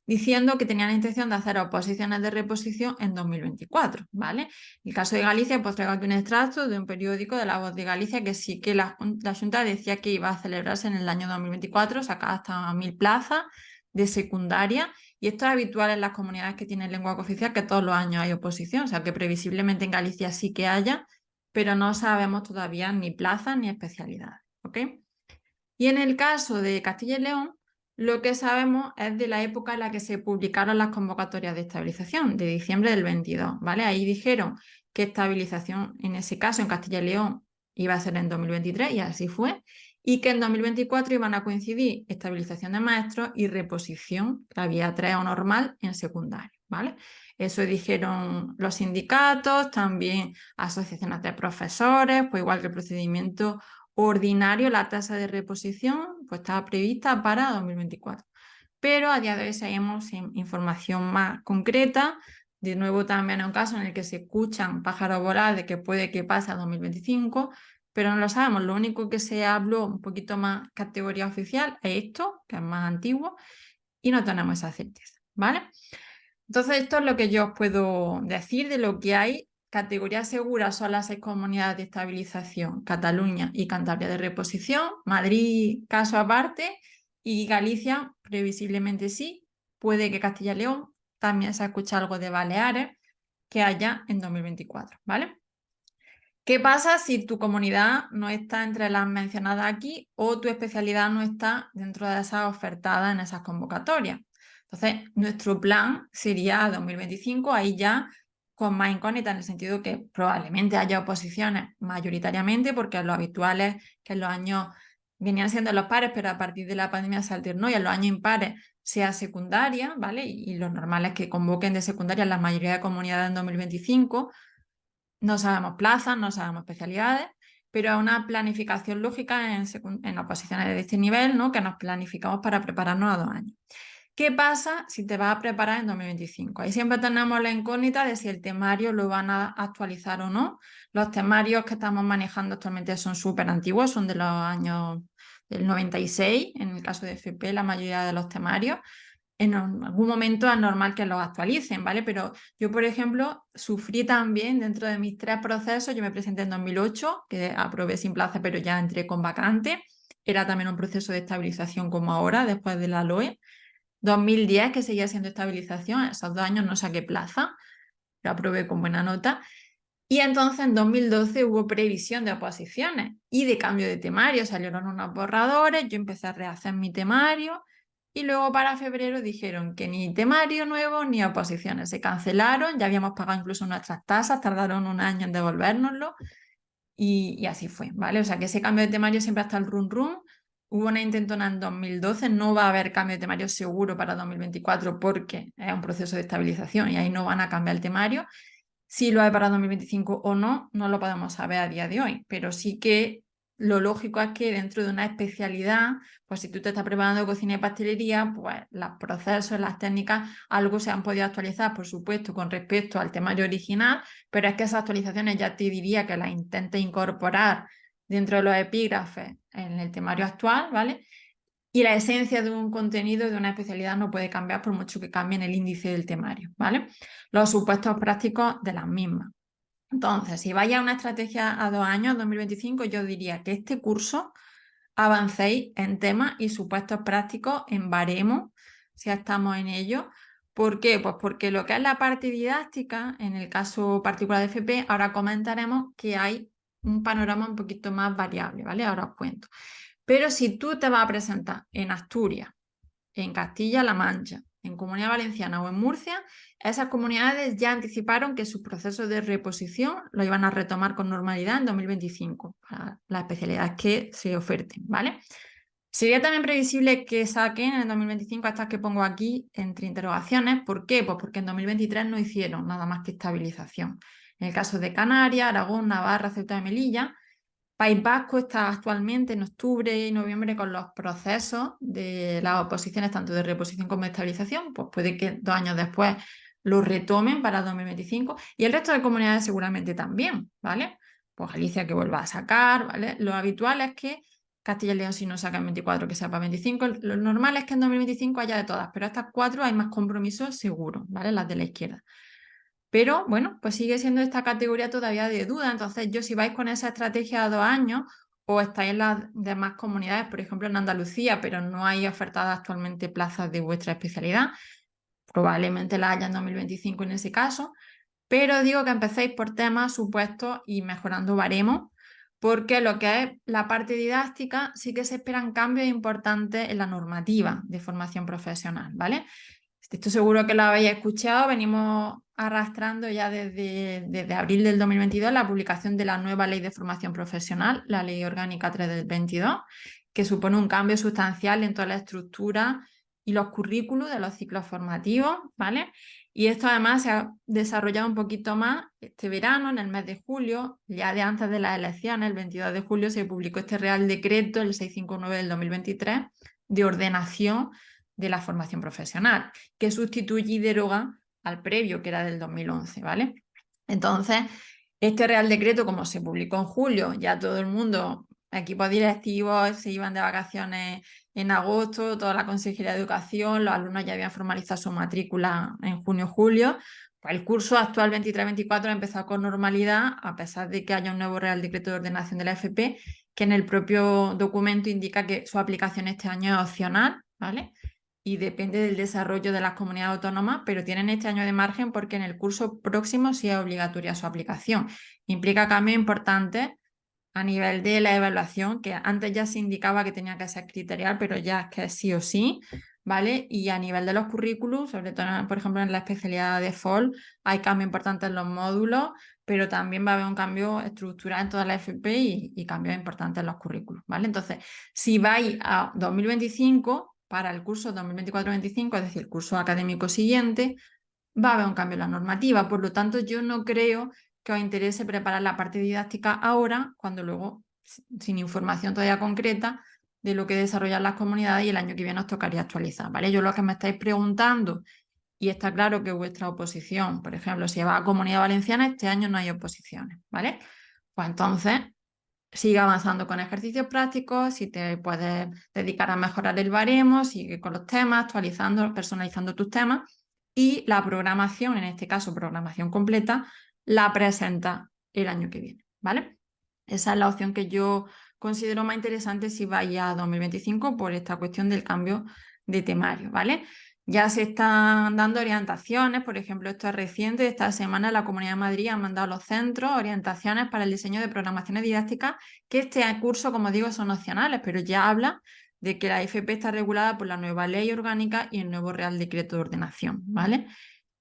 diciendo que tenían la intención de hacer oposiciones de reposición en 2024, ¿vale? En el caso de Galicia, pues traigo aquí un extracto de un periódico de La Voz de Galicia que sí que la Junta decía que iba a celebrarse en el año 2024, sacar hasta 1000 plazas de secundaria, y esto es habitual en las comunidades que tienen lengua cooficial, que todos los años hay oposición, o sea que previsiblemente en Galicia sí que haya, pero no sabemos todavía ni plazas ni especialidades, ¿ok? Y en el caso de Castilla y León, lo que sabemos es de la época en la que se publicaron las convocatorias de estabilización, de diciembre del 22, ¿vale? Ahí dijeron que estabilización, en ese caso, en Castilla y León, iba a ser en 2023, y así fue, y que en 2024 iban a coincidir estabilización de maestros y reposición, la vía 3 o normal, en secundario, ¿vale? Eso dijeron los sindicatos, también asociaciones de profesores, pues igual que el procedimiento ordinario, la tasa de reposición pues estaba prevista para 2024. Pero a día de hoy seguimos sin información más concreta. De nuevo también es un caso en el que se escuchan pájaros volar de que puede que pase a 2025, pero no lo sabemos. Lo único que se habló un poquito más categoría oficial es esto, que es más antiguo, y no tenemos esa certeza, ¿vale? Entonces esto es lo que yo os puedo decir de lo que hay. Categorías seguras son las 6 comunidades de estabilización, Cataluña y Cantabria de reposición, Madrid caso aparte, y Galicia previsiblemente sí, puede que Castilla y León, también se escucha algo de Baleares que haya en 2024, ¿vale? ¿Qué pasa si tu comunidad no está entre las mencionadas aquí o tu especialidad no está dentro de esas ofertadas en esas convocatorias? Entonces, nuestro plan sería 2025, ahí ya con más incógnita, en el sentido que probablemente haya oposiciones mayoritariamente, porque lo habitual es que en los años venían siendo los pares, pero a partir de la pandemia se alternó, y en los años impares sea secundaria, ¿vale? Y lo normal es que convoquen de secundaria la mayoría de comunidades en 2025. No sabemos plazas, no sabemos especialidades, pero es una planificación lógica en oposiciones de este nivel, ¿no? Que nos planificamos para prepararnos a 2 años. ¿Qué pasa si te vas a preparar en 2025? Ahí siempre tenemos la incógnita de si el temario lo van a actualizar o no. Los temarios que estamos manejando actualmente son súper antiguos, son de los años del 96, en el caso de FP, la mayoría de los temarios. En algún momento es normal que los actualicen, ¿vale? Pero yo, por ejemplo, sufrí también dentro de mis 3 procesos. Yo me presenté en 2008, que aprobé sin plaza, pero ya entré con vacante. Era también un proceso de estabilización como ahora, después de la LOE. 2010, que seguía siendo estabilización, esos 2 años no saqué plaza, lo aprobé con buena nota. Y entonces en 2012 hubo previsión de oposiciones y de cambio de temario, salieron unos borradores, yo empecé a rehacer mi temario, y luego para febrero dijeron que ni temario nuevo ni oposiciones, se cancelaron, ya habíamos pagado incluso nuestras tasas, tardaron 1 año en devolvérnoslo, y así fue, ¿vale? O sea que ese cambio de temario siempre hasta el run run. Hubo una intentona en 2012, no va a haber cambio de temario seguro para 2024 porque es un proceso de estabilización y ahí no van a cambiar el temario. Si lo hay para 2025 o no, no lo podemos saber a día de hoy, pero sí que lo lógico es que dentro de una especialidad, pues si tú te estás preparando cocina y pastelería, pues los procesos, las técnicas, algo se han podido actualizar, por supuesto, con respecto al temario original, pero es que esas actualizaciones ya te diría que las intentes incorporar dentro de los epígrafes en el temario actual, ¿vale? Y la esencia de un contenido de una especialidad no puede cambiar por mucho que cambien el índice del temario, ¿vale? Los supuestos prácticos de las mismas. Entonces, si vaya a una estrategia a 2 años, 2025, yo diría que este curso avancéis en temas y supuestos prácticos en baremo, si estamos en ello. ¿Por qué? Pues porque lo que es la parte didáctica, en el caso particular de FP, ahora comentaremos que hay un panorama un poquito más variable, ¿vale? Ahora os cuento. Pero si tú te vas a presentar en Asturias, en Castilla-La Mancha, en Comunidad Valenciana o en Murcia, esas comunidades ya anticiparon que sus procesos de reposición lo iban a retomar con normalidad en 2025 para las especialidades que se oferten, ¿vale? Sería también previsible que saquen en el 2025 estas que pongo aquí entre interrogaciones. ¿Por qué? Pues porque en 2023 no hicieron nada más que estabilización. En el caso de Canarias, Aragón, Navarra, Ceuta y Melilla, País Vasco está actualmente en octubre y noviembre con los procesos de las oposiciones, tanto de reposición como de estabilización, pues puede que 2 años después lo retomen para 2025 y el resto de comunidades seguramente también, ¿vale? Pues Galicia que vuelva a sacar, ¿vale? Lo habitual es que Castilla y León si no saca en 24 que sea para 25, lo normal es que en 2025 haya de todas, pero estas 4 hay más compromisos seguros, ¿vale? Las de la izquierda. Pero bueno, pues sigue siendo esta categoría todavía de duda. Entonces, yo si vais con esa estrategia a 2 años o estáis en las demás comunidades, por ejemplo en Andalucía, pero no hay ofertadas actualmente plazas de vuestra especialidad, probablemente la haya en 2025 en ese caso, pero digo que empecéis por temas, supuestos y mejorando baremos, porque lo que es la parte didáctica sí que se esperan cambios importantes en la normativa de formación profesional, ¿vale? Esto seguro que lo habéis escuchado, venimos arrastrando ya desde abril del 2022 la publicación de la nueva Ley de Formación Profesional, la Ley Orgánica 3 del 22, que supone un cambio sustancial en toda la estructura y los currículos de los ciclos formativos, ¿vale? Y esto además se ha desarrollado un poquito más este verano, en el mes de julio, ya de antes de las elecciones, el 22 de julio, se publicó este Real Decreto, el 659 del 2023, de ordenación de la formación profesional, que sustituye y deroga al previo, que era del 2011, ¿vale? Entonces, este Real Decreto, como se publicó en julio, ya todo el mundo, equipos directivos, se iban de vacaciones en agosto, toda la Consejería de Educación, los alumnos ya habían formalizado su matrícula en junio-julio. Pues el curso actual 23-24 ha empezado con normalidad, a pesar de que haya un nuevo Real Decreto de Ordenación de la FP, que en el propio documento indica que su aplicación este año es opcional, ¿vale? Y depende del desarrollo de las comunidades autónomas, pero tienen este año de margen porque en el curso próximo sí es obligatoria su aplicación. Implica cambios importantes a nivel de la evaluación, que antes ya se indicaba que tenía que ser criterial, pero ya es que es sí o sí, ¿vale? Y a nivel de los currículos, sobre todo, por ejemplo, en la especialidad de FOL, hay cambios importantes en los módulos, pero también va a haber un cambio estructural en toda la FP y cambios importantes en los currículos, ¿vale? Entonces, si vais a 2025, para el curso 2024-25, es decir, el curso académico siguiente, va a haber un cambio en la normativa. Por lo tanto, yo no creo que os interese preparar la parte didáctica ahora, cuando luego, sin información todavía concreta de lo que desarrollan las comunidades y el año que viene os tocaría actualizar, ¿vale? Yo lo que me estáis preguntando, y está claro que vuestra oposición, por ejemplo, si va a Comunidad Valenciana, este año no hay oposiciones, ¿vale? Pues entonces sigue avanzando con ejercicios prácticos, si te puedes dedicar a mejorar el baremo, sigue con los temas, actualizando, personalizando tus temas y la programación, en este caso programación completa, la presenta el año que viene, ¿vale? Esa es la opción que yo considero más interesante si vaya a 2025 por esta cuestión del cambio de temario, ¿vale? Ya se están dando orientaciones, por ejemplo, esto es reciente, esta semana la Comunidad de Madrid ha mandado a los centros orientaciones para el diseño de programaciones didácticas que este curso, como digo, son opcionales, pero ya habla de que la FP está regulada por la nueva ley orgánica y el nuevo Real Decreto de Ordenación, ¿vale?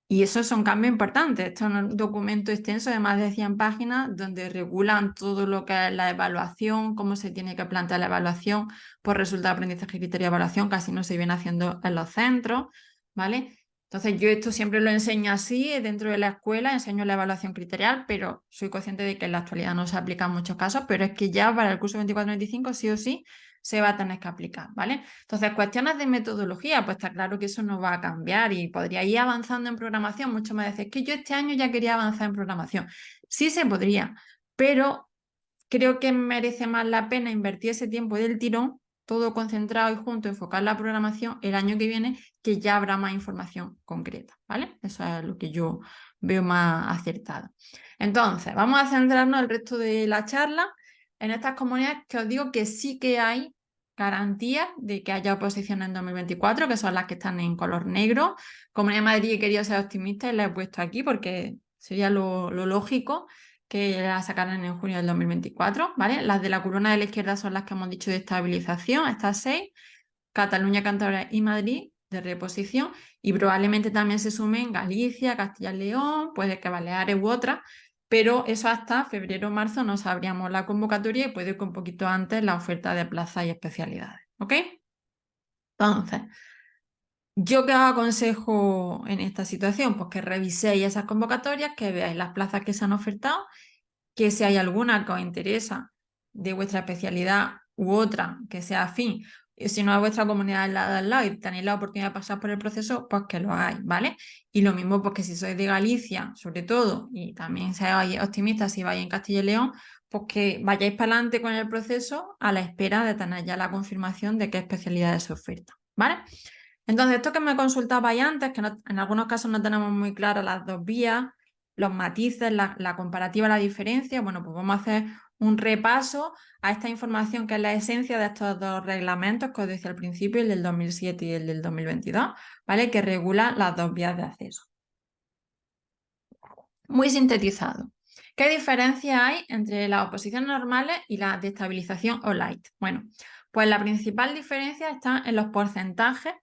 Y esos son cambios importantes. Esto es un documento extenso de más de 100 páginas donde regulan todo lo que es la evaluación, cómo se tiene que plantear la evaluación por resultado de aprendizaje, criterio de evaluación, casi no se viene haciendo en los centros, ¿vale? Entonces yo esto siempre lo enseño así, dentro de la escuela enseño la evaluación criterial, pero soy consciente de que en la actualidad no se aplica en muchos casos, pero es que ya para el curso 24-25 sí o sí se va a tener que aplicar, ¿vale? Entonces, cuestiones de metodología, pues está claro que eso no va a cambiar y podría ir avanzando en programación. Muchos me dicen que yo este año ya quería avanzar en programación. Sí se podría, pero creo que merece más la pena invertir ese tiempo del tirón, todo concentrado y junto, enfocar la programación el año que viene, que ya habrá más información concreta, ¿vale? Eso es lo que yo veo más acertado. Entonces, vamos a centrarnos el resto de la charla en estas comunidades que os digo que sí que hay garantías de que haya oposiciones en 2024, que son las que están en color negro. Comunidad de Madrid he querido ser optimista y la he puesto aquí porque sería lo lógico que la sacaran en junio del 2024, ¿vale? Las de la columna de la izquierda son las que hemos dicho de estabilización, estas 6, Cataluña, Cantabria y Madrid de reposición, y probablemente también se sumen Galicia, Castilla y León, puede que Baleares u otras, pero eso hasta febrero o marzo no sabríamos la convocatoria y puede que un poquito antes la oferta de plazas y especialidades, ¿ok? Entonces, ¿yo qué os aconsejo en esta situación? Pues que reviséis esas convocatorias, que veáis las plazas que se han ofertado, que si hay alguna que os interesa de vuestra especialidad u otra que sea afín, y si no es vuestra comunidad al lado y tenéis la oportunidad de pasar por el proceso, pues que lo hagáis, ¿vale? Y lo mismo, pues que si sois de Galicia, sobre todo, y también seáis optimistas si vais en Castilla y León, pues que vayáis para adelante con el proceso a la espera de tener ya la confirmación de qué especialidades se ofertan, ¿vale? Entonces, esto que me consultabais antes, que en algunos casos no tenemos muy claras las dos vías, los matices, la comparativa, la diferencia, bueno, pues vamos a hacer un repaso a esta información que es la esencia de estos dos reglamentos que os decía al principio, el del 2007 y el del 2022, ¿vale? Que regulan las dos vías de acceso. Muy sintetizado. ¿Qué diferencia hay entre las oposiciones normales y las de estabilización o light? Bueno, pues la principal diferencia está en los porcentajes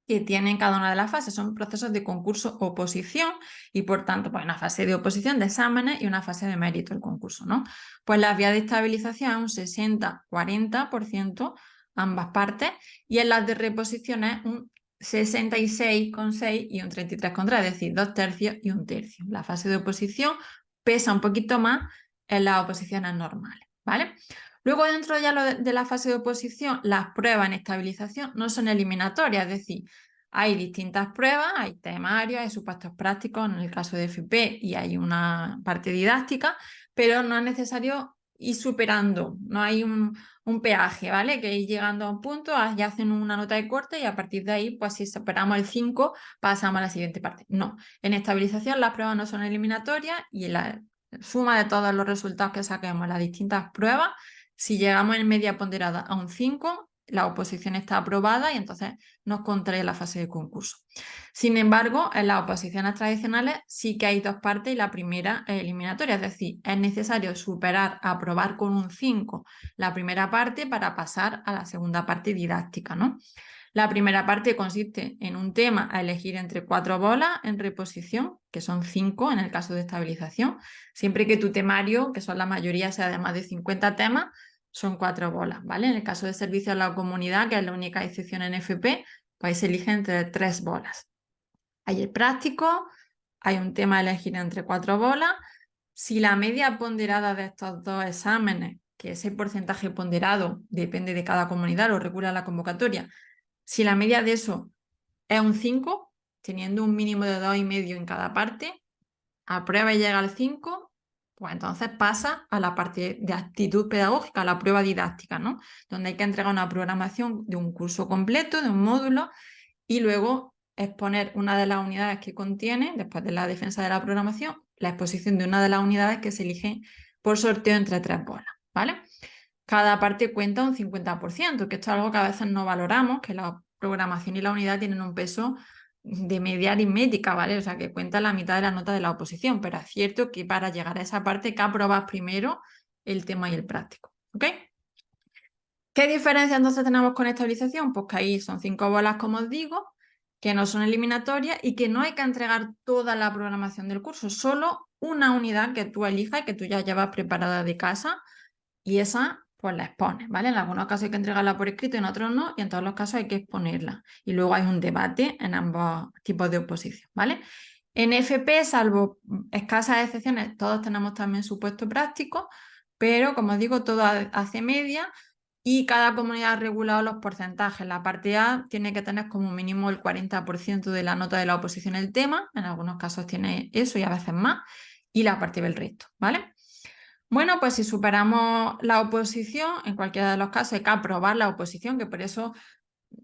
que tienen cada una de las fases. Son procesos de concurso-oposición y, por tanto, pues una fase de oposición de exámenes y una fase de mérito del concurso, ¿no? Pues la vía de estabilización es un 60-40%, ambas partes, y en las de reposición es un 66,6 y un 33,3, es decir, 2/3 y 1/3. La fase de oposición pesa un poquito más en las oposiciones normales, ¿vale? Luego, dentro ya de la fase de oposición, las pruebas en estabilización no son eliminatorias, es decir, hay distintas pruebas, hay temarios, hay supuestos prácticos en el caso de FP y hay una parte didáctica, pero no es necesario ir superando, no hay un peaje, ¿vale? Que ir llegando a un punto, ya hacen una nota de corte y a partir de ahí, pues si superamos el 5, pasamos a la siguiente parte. No, en estabilización las pruebas no son eliminatorias y la suma de todos los resultados que saquemos en las distintas pruebas, si llegamos en media ponderada a un 5, la oposición está aprobada y entonces nos contrae la fase de concurso. Sin embargo, en las oposiciones tradicionales sí que hay dos partes y la primera es eliminatoria, es decir, es necesario aprobar con un 5 la primera parte para pasar a la segunda parte didáctica, ¿no? La primera parte consiste en un tema a elegir entre 4 bolas en reposición, que son 5 en el caso de estabilización, siempre que tu temario, que son la mayoría, sea de más de 50 temas, son 4 bolas, ¿vale? En el caso de servicio a la comunidad, que es la única excepción en FP, pues se elige entre 3 bolas. Hay el práctico, hay un tema a elegir entre 4 bolas. Si la media ponderada de estos dos exámenes, que ese porcentaje ponderado depende de cada comunidad, lo regula la convocatoria, si la media de eso es un 5, teniendo un mínimo de 2,5 en cada parte, aprueba y llega al 5, pues entonces pasa a la parte de actitud pedagógica, a la prueba didáctica, ¿no? Donde hay que entregar una programación de un curso completo, de un módulo, y luego exponer una de las unidades que contiene, después de la defensa de la programación, la exposición de una de las unidades que se eligen por sorteo entre 3 bolas, ¿vale? Cada parte cuenta un 50%, que esto es algo que a veces no valoramos, que la programación y la unidad tienen un peso de media aritmética, ¿vale? O sea, que cuenta la mitad de la nota de la oposición, pero es cierto que para llegar a esa parte hay que aprobar primero el tema y el práctico, ¿ok? ¿Qué diferencia entonces tenemos con estabilización? Pues que ahí son 5 bolas, como os digo, que no son eliminatorias y que no hay que entregar toda la programación del curso, solo una unidad que tú elijas y que tú ya llevas preparada de casa, y esa pues la expones, ¿vale? En algunos casos hay que entregarla por escrito, en otros no, y en todos los casos hay que exponerla. Y luego hay un debate en ambos tipos de oposición, ¿vale? En FP, salvo escasas excepciones, todos tenemos también supuesto práctico, pero como os digo, todo hace media y cada comunidad ha regulado los porcentajes. La parte A tiene que tener como mínimo el 40% de la nota de la oposición el tema, en algunos casos tiene eso y a veces más, y la parte B el resto, ¿vale? Bueno, pues si superamos la oposición, en cualquiera de los casos hay que aprobar la oposición, que por eso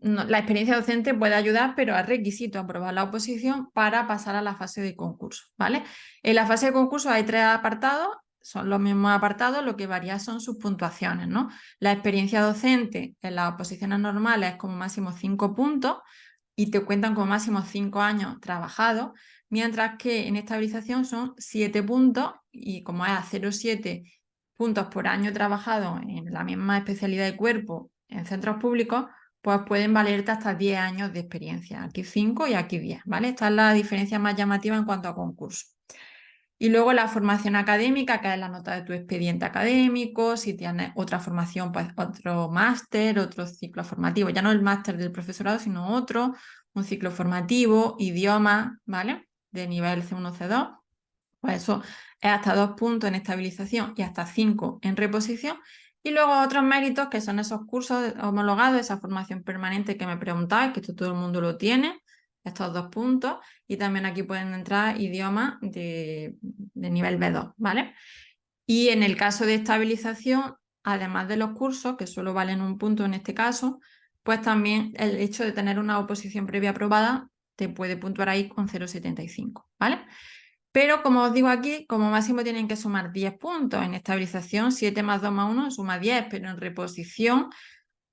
la experiencia docente puede ayudar, pero es requisito aprobar la oposición para pasar a la fase de concurso, ¿vale? En la fase de concurso hay 3 apartados, son los mismos apartados, lo que varía son sus puntuaciones, ¿no? La experiencia docente en las oposiciones normales es como máximo 5 puntos y te cuentan como máximo 5 años trabajados, mientras que en estabilización son 7 puntos y como es a 0,7 puntos por año trabajado en la misma especialidad de cuerpo en centros públicos, pues pueden valerte hasta 10 años de experiencia. Aquí 5 y aquí 10, ¿vale? Esta es la diferencia más llamativa en cuanto a concurso. Y luego la formación académica, que es la nota de tu expediente académico, si tienes otra formación, pues otro máster, otro ciclo formativo, ya no el máster del profesorado, sino otro, un ciclo formativo, idioma, ¿vale? De nivel C1, C2, pues eso es hasta 2 puntos en estabilización y hasta 5 en reposición. Y luego otros méritos que son esos cursos homologados, esa formación permanente que me preguntabais, que esto todo el mundo lo tiene, estos 2 puntos, y también aquí pueden entrar idiomas de nivel B2, ¿vale? Y en el caso de estabilización, además de los cursos, que solo valen 1 punto en este caso, pues también el hecho de tener una oposición previa aprobada te puede puntuar ahí con 0,75, ¿vale? Pero como os digo aquí, como máximo tienen que sumar 10 puntos. En estabilización, 7 más 2 más 1 suma 10, pero en reposición,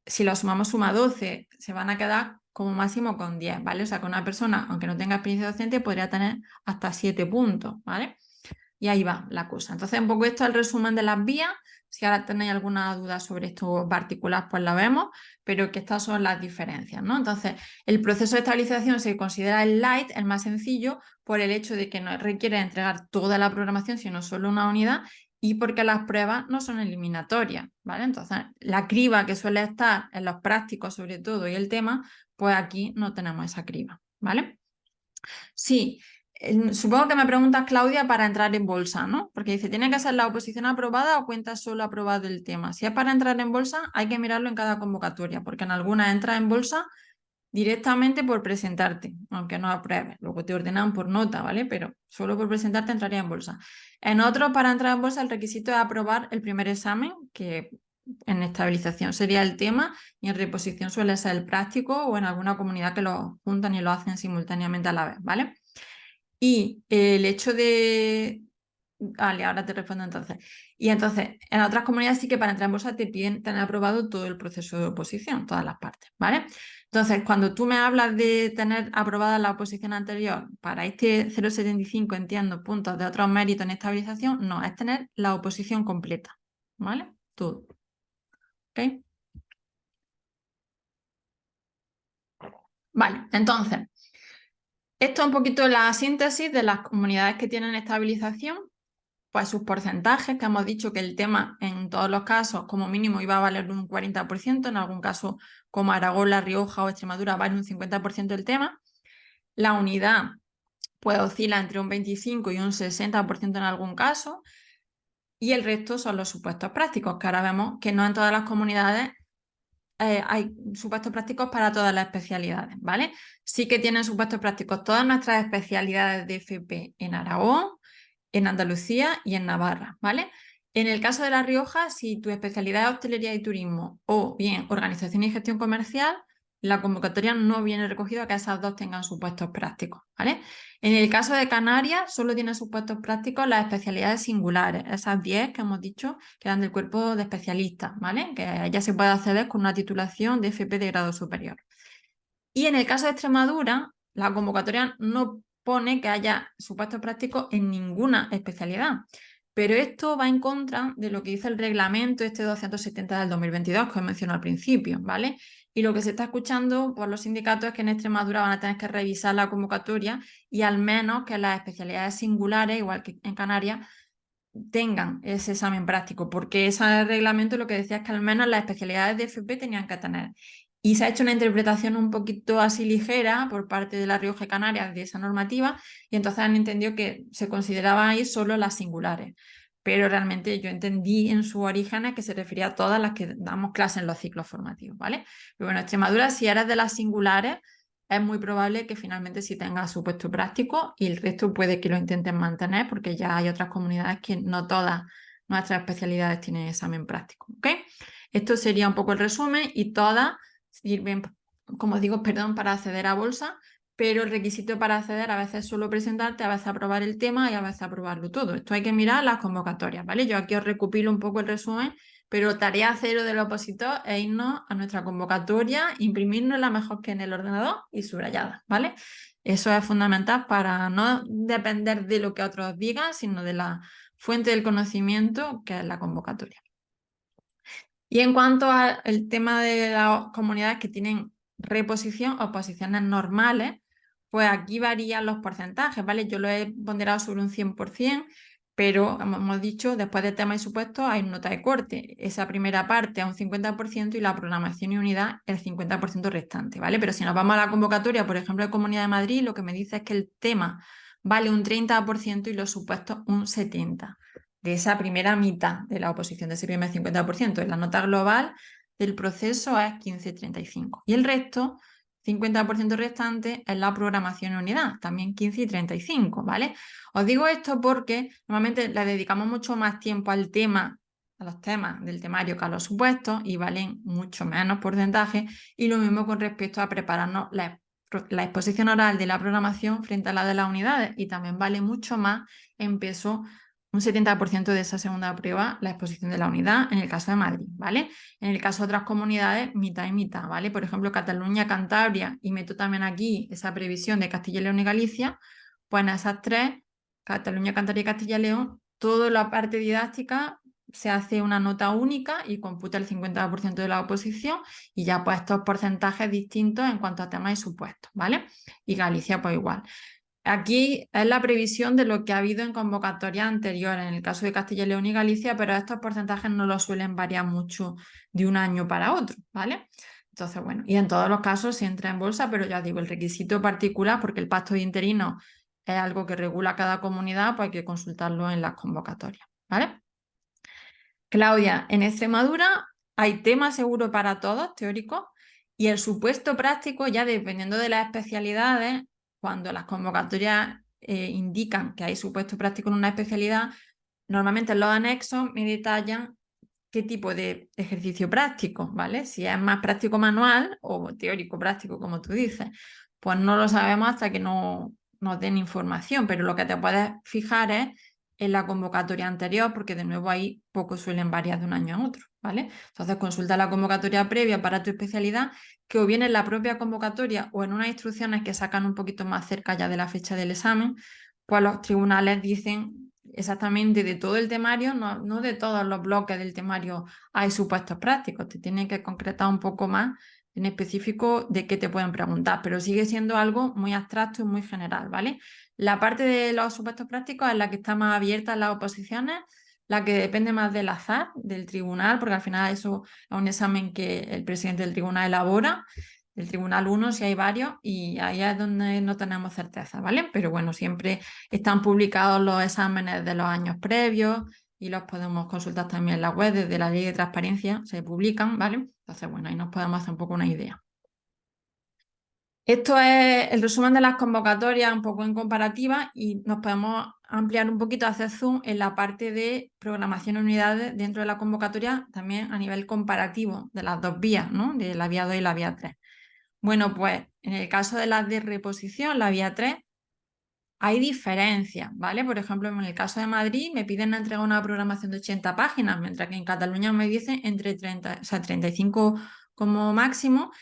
si lo sumamos suma 12, se van a quedar como máximo con 10, ¿vale? O sea que una persona, aunque no tenga experiencia docente, podría tener hasta 7 puntos, ¿vale? Y ahí va la cosa. Entonces, un poco esto es el resumen de las vías. Si ahora tenéis alguna duda sobre esto particular, pues la vemos, pero que estas son las diferencias, ¿no? Entonces, el proceso de estabilización se considera el light, el más sencillo, por el hecho de que no requiere entregar toda la programación, sino solo una unidad, y porque las pruebas no son eliminatorias, ¿vale? Entonces, la criba que suele estar en los prácticos, sobre todo, y el tema, pues aquí no tenemos esa criba, ¿vale? Sí, supongo que me preguntas, Claudia, para entrar en bolsa, ¿no? Porque dice, ¿tiene que ser la oposición aprobada o cuenta solo aprobado el tema? Si es para entrar en bolsa, hay que mirarlo en cada convocatoria, porque en algunas entras en bolsa directamente por presentarte, aunque no apruebes. Luego te ordenan por nota, ¿vale? Pero solo por presentarte entraría en bolsa. En otros, para entrar en bolsa, el requisito es aprobar el primer examen, que en estabilización sería el tema, y en reposición suele ser el práctico, o en alguna comunidad que lo juntan y lo hacen simultáneamente a la vez, ¿vale? Y el hecho de... Vale, ahora te respondo entonces. Y entonces, en otras comunidades sí que para entrar en bolsa te piden tener aprobado todo el proceso de oposición, todas las partes, ¿vale? Entonces, cuando tú me hablas de tener aprobada la oposición anterior, para este 0,75 entiendo puntos de otros méritos en estabilización, no, es tener la oposición completa, ¿vale? Todo. ¿Ok? Vale, entonces, esto es un poquito la síntesis de las comunidades que tienen estabilización. Pues sus porcentajes, que hemos dicho que el tema en todos los casos como mínimo iba a valer un 40%, en algún caso como Aragón, La Rioja o Extremadura vale un 50% el tema. La unidad pues oscila entre un 25 y un 60% en algún caso, y el resto son los supuestos prácticos, que ahora vemos que no en todas las comunidades hay supuestos prácticos para todas las especialidades, ¿vale? Sí que tienen supuestos prácticos todas nuestras especialidades de FP en Aragón, en Andalucía y en Navarra, ¿vale? En el caso de La Rioja, si tu especialidad es hostelería y turismo o bien organización y gestión comercial, la convocatoria no viene recogido que esas dos tengan supuestos prácticos, ¿vale? En el caso de Canarias, solo tiene supuestos prácticos las especialidades singulares, esas 10 que hemos dicho que eran del cuerpo de especialistas, ¿vale? Que ya se puede acceder con una titulación de FP de grado superior. Y en el caso de Extremadura, la convocatoria no pone que haya supuestos prácticos en ninguna especialidad. Pero esto va en contra de lo que dice el reglamento este 270 del 2022 que os mencioné al principio, ¿vale? Y lo que se está escuchando por los sindicatos es que en Extremadura van a tener que revisar la convocatoria y al menos que las especialidades singulares, igual que en Canarias, tengan ese examen práctico, porque ese reglamento lo que decía es que al menos las especialidades de FP tenían que tener. Y se ha hecho una interpretación un poquito así ligera por parte de La Rioja y Canarias de esa normativa, y entonces han entendido que se consideraban ahí solo las singulares. Pero realmente yo entendí en su origen que se refería a todas las que damos clase en los ciclos formativos, ¿vale? Pero bueno, Extremadura, si eres de las singulares, es muy probable que finalmente sí tenga su puesto práctico y el resto puede que lo intenten mantener porque ya hay otras comunidades que no todas nuestras especialidades tienen examen práctico, ¿ok? Esto sería un poco el resumen y todas sirven, como digo, perdón, para acceder a bolsa, pero el requisito para acceder a veces es solo presentarte, a veces aprobar el tema y a veces aprobarlo todo. Esto hay que mirar las convocatorias, ¿vale? Yo aquí os recopilo un poco el resumen, pero tarea cero del opositor es irnos a nuestra convocatoria, imprimirnosla mejor que en el ordenador y subrayada, ¿vale? Eso es fundamental para no depender de lo que otros digan, sino de la fuente del conocimiento que es la convocatoria. Y en cuanto al tema de las comunidades que tienen reposición o posiciones normales, pues aquí varían los porcentajes, ¿vale? Yo lo he ponderado sobre un 100%, pero como hemos dicho, después de tema y supuesto hay nota de corte. Esa primera parte a un 50% y la programación y unidad el 50% restante, ¿vale? Pero si nos vamos a la convocatoria, por ejemplo, de Comunidad de Madrid, lo que me dice es que el tema vale un 30% y los supuestos un 70%. De esa primera mitad de la oposición, de ese primer 50%. Y la nota global del proceso es 15,35. Y el resto, 50% restante, es la programación en unidad, también 15 y 35, ¿vale? Os digo esto porque normalmente le dedicamos mucho más tiempo al tema, a los temas del temario que a los supuestos y valen mucho menos porcentaje. Y lo mismo con respecto a prepararnos la exposición oral de la programación frente a la de las unidades y también vale mucho más en peso un 70% de esa segunda prueba la exposición de la unidad en el caso de Madrid, ¿vale? En el caso de otras comunidades, mitad y mitad, ¿vale? Por ejemplo, Cataluña, Cantabria, y meto también aquí esa previsión de Castilla y León y Galicia, pues en esas tres, Cataluña, Cantabria y Castilla y León, toda la parte didáctica se hace una nota única y computa el 50% de la oposición y ya pues estos porcentajes distintos en cuanto a temas y supuestos, ¿vale? Y Galicia pues igual. Aquí es la previsión de lo que ha habido en convocatorias anteriores, en el caso de Castilla y León y Galicia, pero estos porcentajes no los suelen variar mucho de un año para otro, ¿vale? Entonces, bueno, y en todos los casos se entra en bolsa, pero ya digo, el requisito particular, porque el pacto de interinos es algo que regula cada comunidad, pues hay que consultarlo en las convocatorias, ¿vale? Claudia, en Extremadura hay tema seguro para todos, teórico, y el supuesto práctico, ya dependiendo de las especialidades, cuando las convocatorias indican que hay supuesto práctico en una especialidad, normalmente en los anexos me detallan qué tipo de ejercicio práctico, ¿vale? Si es más práctico manual o teórico práctico, como tú dices, pues no lo sabemos hasta que no nos den información, pero lo que te puedes fijar es en la convocatoria anterior, porque de nuevo ahí poco suelen variar de un año a otro, ¿vale? Entonces consulta la convocatoria previa para tu especialidad, que o bien en la propia convocatoria o en unas instrucciones que sacan un poquito más cerca ya de la fecha del examen, pues los tribunales dicen exactamente de todo el temario, no de todos los bloques del temario hay supuestos prácticos, te tienen que concretar un poco más en específico de qué te pueden preguntar, pero sigue siendo algo muy abstracto y muy general, ¿vale? La parte de los supuestos prácticos es la que está más abierta en las oposiciones, la que depende más del azar, del tribunal, porque al final eso es un examen que el presidente del tribunal elabora, del tribunal 1 si hay varios, y ahí es donde no tenemos certeza, ¿vale? Pero bueno, siempre están publicados los exámenes de los años previos y los podemos consultar también en la web, desde la ley de transparencia se publican, ¿vale? Entonces, bueno, ahí nos podemos hacer un poco una idea. Esto es el resumen de las convocatorias un poco en comparativa y nos podemos ampliar un poquito, hacer zoom en la parte de programación de unidades dentro de la convocatoria, también a nivel comparativo de las dos vías, ¿no? De la vía 2 y la vía 3. Bueno, pues en el caso de las de reposición, la vía 3, hay diferencias, ¿vale? Por ejemplo, en el caso de Madrid me piden entregar una programación de 80 páginas, mientras que en Cataluña me dicen entre 30, o sea, 35 como máximo,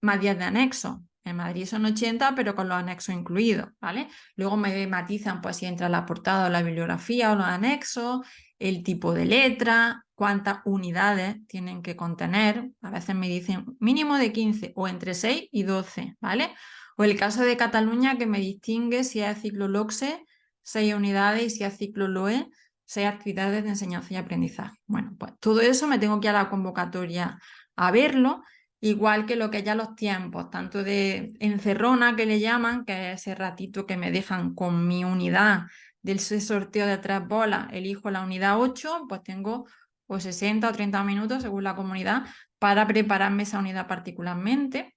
más 10 de anexo. En Madrid son 80, pero con los anexos incluidos, ¿vale? Luego me matizan pues si entra la portada o la bibliografía o los anexos, el tipo de letra, cuántas unidades tienen que contener. A veces me dicen mínimo de 15 o entre 6 y 12, ¿vale? O el caso de Cataluña que me distingue si es ciclo LOCSE, 6 unidades, y si es ciclo LOE, 6 actividades de enseñanza y aprendizaje. Bueno, pues todo eso me tengo que ir a la convocatoria a verlo, igual que lo que ya los tiempos, tanto de encerrona que le llaman, que es ese ratito que me dejan con mi unidad del sorteo de 3 bolas, elijo la unidad 8, pues tengo o 60 o 30 minutos según la comunidad para prepararme esa unidad particularmente.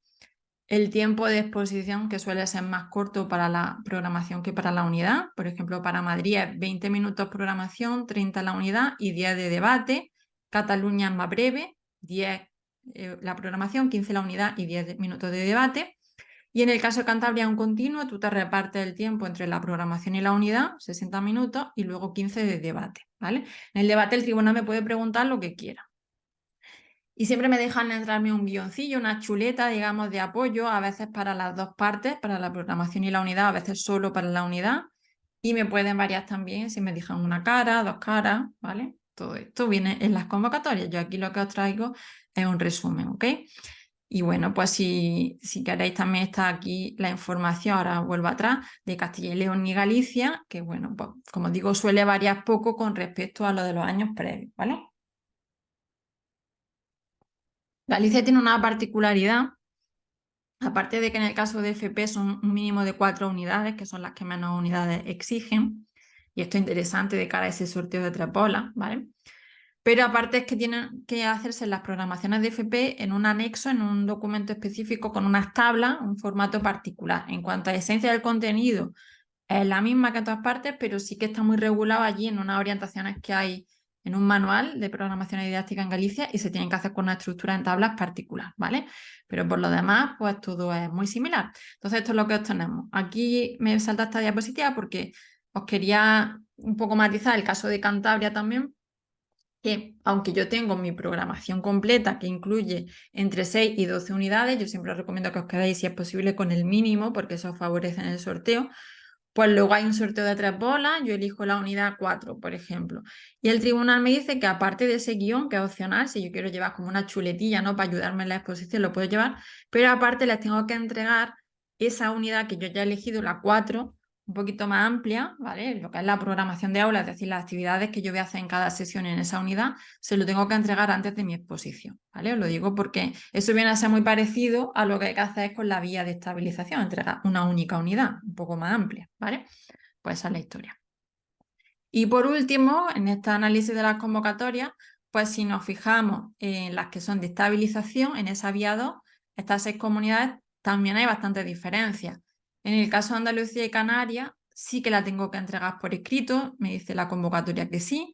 El tiempo de exposición, que suele ser más corto para la programación que para la unidad. Por ejemplo, para Madrid es 20 minutos programación, 30 la unidad y 10 de debate. Cataluña es más breve, 10 la programación, 15 la unidad y 10 minutos de debate. Y en el caso de Cantabria, un continuo, tú te repartes el tiempo entre la programación y la unidad, 60 minutos, y luego 15 de debate, ¿vale? En el debate el tribunal me puede preguntar lo que quiera. Y siempre me dejan entrarme un guioncillo, una chuleta, digamos, de apoyo, a veces para las dos partes, para la programación y la unidad, a veces solo para la unidad. Y me pueden variar también si me dejan una cara, dos caras, ¿vale? Todo esto viene en las convocatorias. Yo aquí lo que os traigo es un resumen, ¿ok? Y bueno, pues si queréis también está aquí la información, ahora vuelvo atrás, de Castilla y León y Galicia, que bueno, pues como digo, suele variar poco con respecto a lo de los años previos, ¿vale? Galicia tiene una particularidad, aparte de que en el caso de FP son un mínimo de 4 unidades, que son las que menos unidades exigen, y esto es interesante de cara a ese sorteo de 3 bolas, ¿vale? Pero aparte es que tienen que hacerse las programaciones de FP en un anexo, en un documento específico con unas tablas, un formato particular. En cuanto a esencia del contenido, es la misma que en todas partes, pero sí que está muy regulado allí en unas orientaciones que hay en un manual de programación y didáctica en Galicia y se tienen que hacer con una estructura en tablas particular, ¿vale? Pero por lo demás, pues todo es muy similar. Entonces, esto es lo que obtenemos. Aquí me salta esta diapositiva porque os quería un poco matizar el caso de Cantabria también, que aunque yo tengo mi programación completa que incluye entre 6 y 12 unidades, yo siempre os recomiendo que os quedéis si es posible con el mínimo porque eso os favorece en el sorteo. Pues luego hay un sorteo de 3 bolas, yo elijo la unidad 4, por ejemplo. Y el tribunal me dice que aparte de ese guión, que es opcional, si yo quiero llevar como una chuletilla, ¿no? Para ayudarme en la exposición, lo puedo llevar, pero aparte les tengo que entregar esa unidad que yo ya he elegido, la 4, un poquito más amplia, ¿vale? Lo que es la programación de aula, es decir, las actividades que yo voy a hacer en cada sesión en esa unidad, se lo tengo que entregar antes de mi exposición, ¿vale? Os lo digo porque eso viene a ser muy parecido a lo que hay que hacer con la vía de estabilización, entregar una única unidad, un poco más amplia, ¿vale? Pues esa es la historia. Y por último, en este análisis de las convocatorias, pues si nos fijamos en las que son de estabilización, en esa vía 2, estas 6 comunidades también hay bastantes diferencias. En el caso de Andalucía y Canarias, sí que la tengo que entregar por escrito, me dice la convocatoria que sí,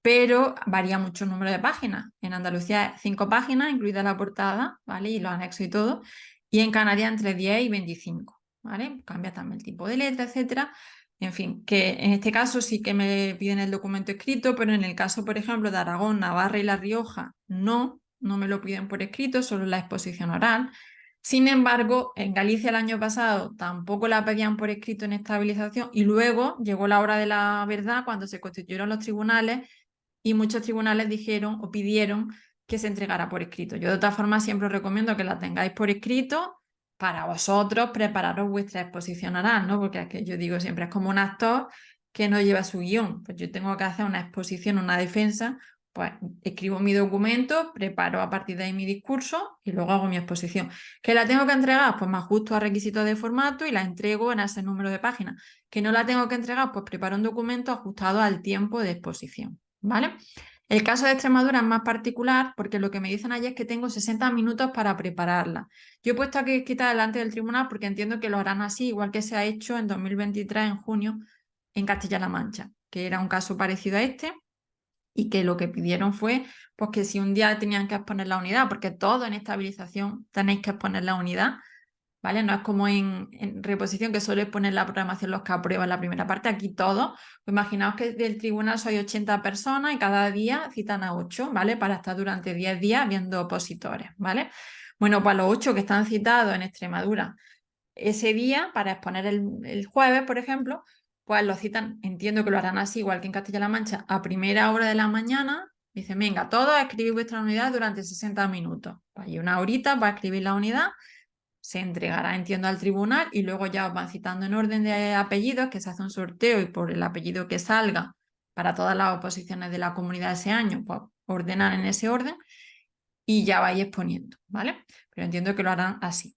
pero varía mucho el número de páginas. En Andalucía 5 páginas, incluida la portada, ¿vale? Y los anexos y todo, y en Canarias entre 10 y 25, ¿vale? Cambia también el tipo de letra, etcétera. En fin, que en este caso sí que me piden el documento escrito, pero en el caso, por ejemplo, de Aragón, Navarra y La Rioja, no me lo piden por escrito, solo la exposición oral. Sin embargo, en Galicia el año pasado tampoco la pedían por escrito en estabilización y luego llegó la hora de la verdad cuando se constituyeron los tribunales y muchos tribunales dijeron o pidieron que se entregara por escrito. Yo de todas formas siempre os recomiendo que la tengáis por escrito para vosotros prepararos vuestra exposición oral, ¿no? Porque es que yo digo siempre, es como un actor que no lleva su guión. Pues yo tengo que hacer una exposición, una defensa, pues escribo mi documento, preparo a partir de ahí mi discurso y luego hago mi exposición. ¿Que la tengo que entregar? Pues me ajusto a requisitos de formato y la entrego en ese número de páginas. ¿Que no la tengo que entregar? Pues preparo un documento ajustado al tiempo de exposición, ¿vale? El caso de Extremadura es más particular porque lo que me dicen allí es que tengo 60 minutos para prepararla. Yo he puesto aquí escrita delante del tribunal porque entiendo que lo harán así, igual que se ha hecho en 2023, en junio, en Castilla-La Mancha, que era un caso parecido a este y que lo que pidieron fue pues, que si un día tenían que exponer la unidad, porque todo en estabilización tenéis que exponer la unidad, ¿vale? No es como en reposición que suele poner la programación los que aprueban la primera parte, aquí todo. Pues imaginaos que del tribunal soy 80 personas y cada día citan a 8, ¿vale? Para estar durante 10 días viendo opositores, ¿vale? Bueno, pues los 8 que están citados en Extremadura ese día, para exponer el jueves, por ejemplo, pues lo citan, entiendo que lo harán así, igual que en Castilla-La Mancha, a primera hora de la mañana. Dicen, venga, todos a escribir vuestra unidad durante 60 minutos. Pues hay una horita para escribir la unidad, se entregará, entiendo, al tribunal y luego ya os van citando en orden de apellidos, que se hace un sorteo y por el apellido que salga para todas las oposiciones de la comunidad ese año, pues ordenar en ese orden y ya vais exponiendo, ¿vale? Pero entiendo que lo harán así.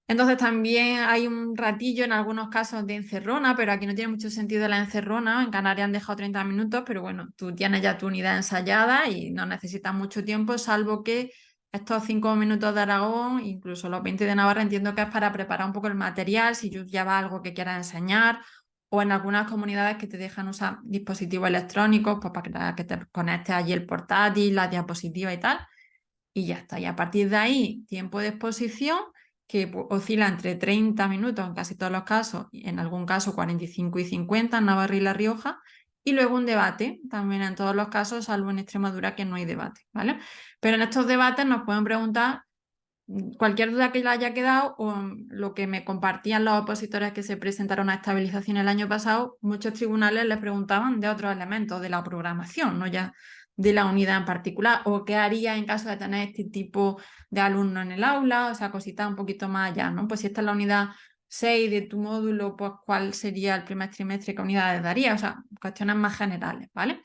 Entonces también hay un ratillo en algunos casos de encerrona, pero aquí no tiene mucho sentido la encerrona. En Canarias han dejado 30 minutos, pero bueno, tú tienes ya tu unidad ensayada y no necesitas mucho tiempo, salvo que estos 5 minutos de Aragón, incluso los 20 de Navarra, entiendo que es para preparar un poco el material, si tú llevas algo que quieras enseñar, o en algunas comunidades que te dejan usar dispositivos electrónicos, pues para que te conectes allí el portátil, la diapositiva y tal, y ya está. Y a partir de ahí, tiempo de exposición que oscila entre 30 minutos en casi todos los casos, y en algún caso 45 y 50 en Navarra y La Rioja, y luego un debate, también en todos los casos, salvo en Extremadura que no hay debate, ¿vale? Pero en estos debates nos pueden preguntar cualquier duda que le haya quedado o lo que me compartían los opositores que se presentaron a estabilización el año pasado, muchos tribunales les preguntaban de otros elementos de la programación, no ya de la unidad en particular, o qué haría en caso de tener este tipo de alumnos en el aula, o sea, cositas un poquito más allá, ¿no? Pues si esta es la unidad 6 de tu módulo, pues cuál sería el primer trimestre, qué unidades daría, o sea, cuestiones más generales, ¿vale?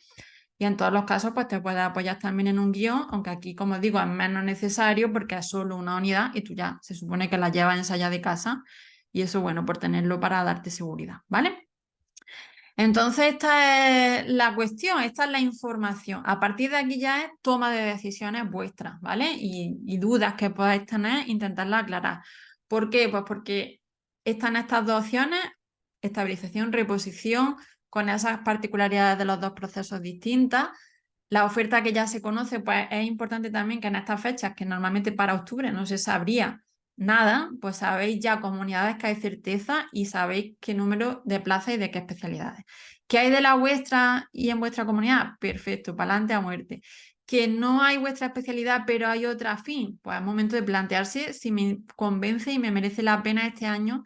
Y en todos los casos, pues te puedes apoyar también en un guión, aunque aquí, como digo, es menos necesario porque es solo una unidad y tú ya se supone que la llevas ensayada de casa y eso, bueno, por tenerlo para darte seguridad, ¿vale? Entonces, esta es la cuestión, esta es la información. A partir de aquí ya es toma de decisiones vuestras, ¿vale? Y dudas que podáis tener, intentarlas aclarar. ¿Por qué? Pues porque están estas dos opciones, estabilización, reposición, con esas particularidades de los dos procesos distintas. La oferta que ya se conoce, pues es importante también que en estas fechas, que normalmente para octubre no se sabría nada, pues sabéis ya comunidades que hay certeza y sabéis qué número de plazas y de qué especialidades. ¿Qué hay de la vuestra y en vuestra comunidad? Perfecto, para adelante a muerte. Que no hay vuestra especialidad, pero hay otra afín, pues es momento de plantearse si me convence y me merece la pena este año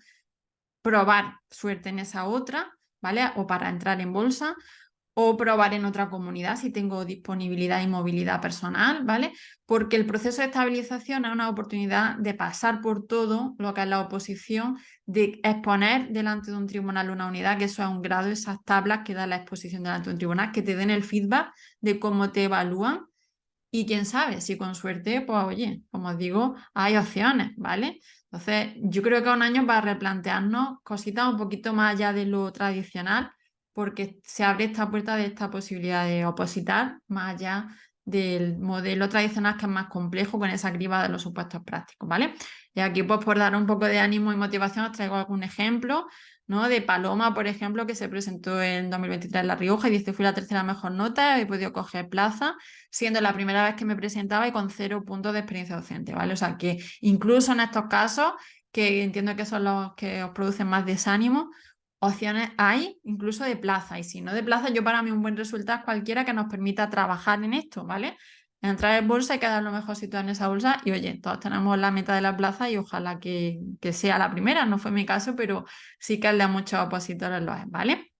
probar suerte en esa otra, ¿vale? O para entrar en bolsa o probar en otra comunidad si tengo disponibilidad y movilidad personal, ¿vale? Porque el proceso de estabilización es una oportunidad de pasar por todo lo que es la oposición, de exponer delante de un tribunal una unidad, que eso es un grado, esas tablas que da la exposición delante de un tribunal, que te den el feedback de cómo te evalúan. Y quién sabe, si con suerte, pues oye, como os digo, hay opciones, ¿vale? Entonces, yo creo que es un año para replantearnos cositas un poquito más allá de lo tradicional, porque se abre esta puerta de esta posibilidad de opositar más allá del modelo tradicional que es más complejo con esa criba de los supuestos prácticos, ¿vale? Y aquí, pues por dar un poco de ánimo y motivación, os traigo algún ejemplo, ¿no? De Paloma, por ejemplo, que se presentó en 2023 en La Rioja y dice, fui la tercera mejor nota, he podido coger plaza siendo la primera vez que me presentaba y con 0 puntos de experiencia docente, ¿vale? O sea que incluso en estos casos, que entiendo que son los que os producen más desánimo, opciones hay incluso de plaza. Y si no de plaza, yo para mí un buen resultado es cualquiera que nos permita trabajar en esto, ¿vale? Entrar en bolsa y quedar lo mejor situado en esa bolsa. Y oye, todos tenemos la meta de la plaza y ojalá que sea la primera. No fue mi caso, pero sí que el de muchos opositores lo es, ¿vale?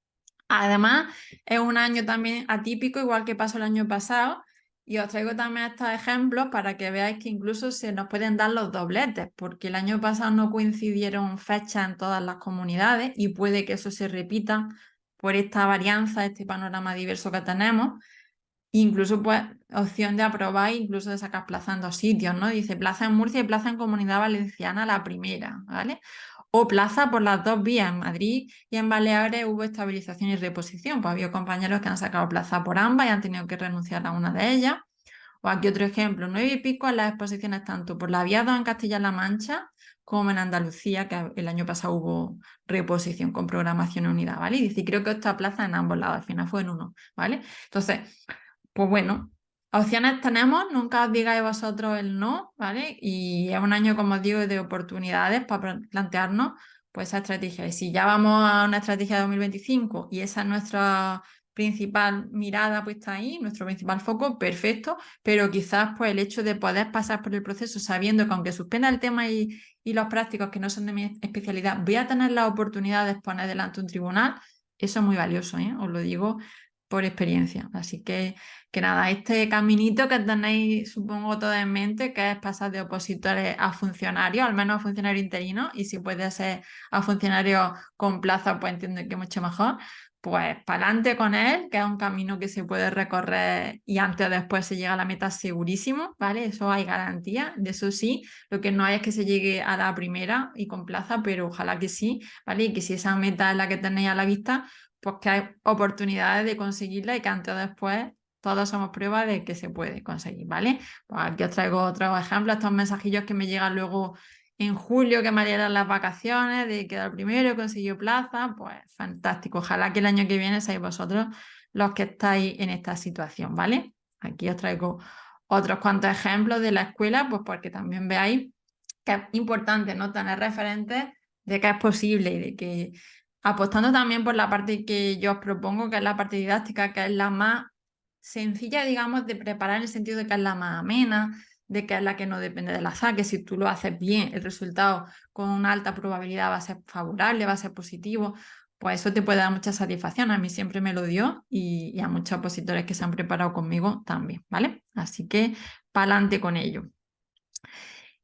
Además, es un año también atípico, igual que pasó el año pasado, y os traigo también estos ejemplos para que veáis que incluso se nos pueden dar los dobletes, porque el año pasado no coincidieron fechas en todas las comunidades y puede que eso se repita por esta varianza, este panorama diverso que tenemos. Incluso, pues, opción de aprobar, incluso de sacar plaza en dos sitios, ¿no? Dice plaza en Murcia y plaza en Comunidad Valenciana, la primera, ¿vale? O plaza por las dos vías. En Madrid y en Baleares hubo estabilización y reposición. Pues había compañeros que han sacado plaza por ambas y han tenido que renunciar a una de ellas. O aquí otro ejemplo, 9 y pico en las exposiciones tanto por la vía 2 en Castilla-La Mancha como en Andalucía, que el año pasado hubo reposición con programación unidad, ¿vale? Y dice, creo que esta plaza en ambos lados, al final fue en uno, ¿vale? Entonces, pues bueno, opciones tenemos, nunca os digáis vosotros el no, ¿vale? Y es un año, como os digo, de oportunidades para plantearnos pues esa estrategia. Y si ya vamos a una estrategia de 2025 y esa es nuestra principal mirada puesta ahí, nuestro principal foco, perfecto, pero quizás pues el hecho de poder pasar por el proceso sabiendo que aunque suspenda el tema y los prácticos que no son de mi especialidad, voy a tener la oportunidad de exponer delante de un tribunal, eso es muy valioso, ¿eh? Os lo digo por experiencia. Así que nada, este caminito que tenéis, supongo, todo en mente, que es pasar de opositores a funcionarios, al menos a funcionarios interinos, y si puede ser a funcionarios con plaza, pues entiendo que mucho mejor. Pues para adelante con él, que es un camino que se puede recorrer y antes o después se llega a la meta segurísimo, ¿vale? Eso hay garantía, de eso sí. Lo que no hay es que se llegue a la primera y con plaza, pero ojalá que sí, ¿vale? Y que si esa meta es la que tenéis a la vista, pues que hay oportunidades de conseguirla y que antes o después todos somos prueba de que se puede conseguir, ¿vale? Pues aquí os traigo otros ejemplos, estos mensajillos que me llegan luego en julio, que me llegan las vacaciones, de quedar primero, he conseguido plaza, pues fantástico. Ojalá que el año que viene seáis vosotros los que estáis en esta situación, ¿vale? Aquí os traigo otros cuantos ejemplos de la escuela, pues porque también veáis que es importante, ¿no? Tener referentes de que es posible y de que apostando también por la parte que yo os propongo, que es la parte didáctica, que es la más sencilla, digamos, de preparar en el sentido de que es la más amena, de que es la que no depende del azar, que si tú lo haces bien, el resultado con una alta probabilidad va a ser favorable, va a ser positivo, pues eso te puede dar mucha satisfacción. A mí siempre me lo dio y a muchos opositores que se han preparado conmigo también, ¿vale? Así que para adelante con ello.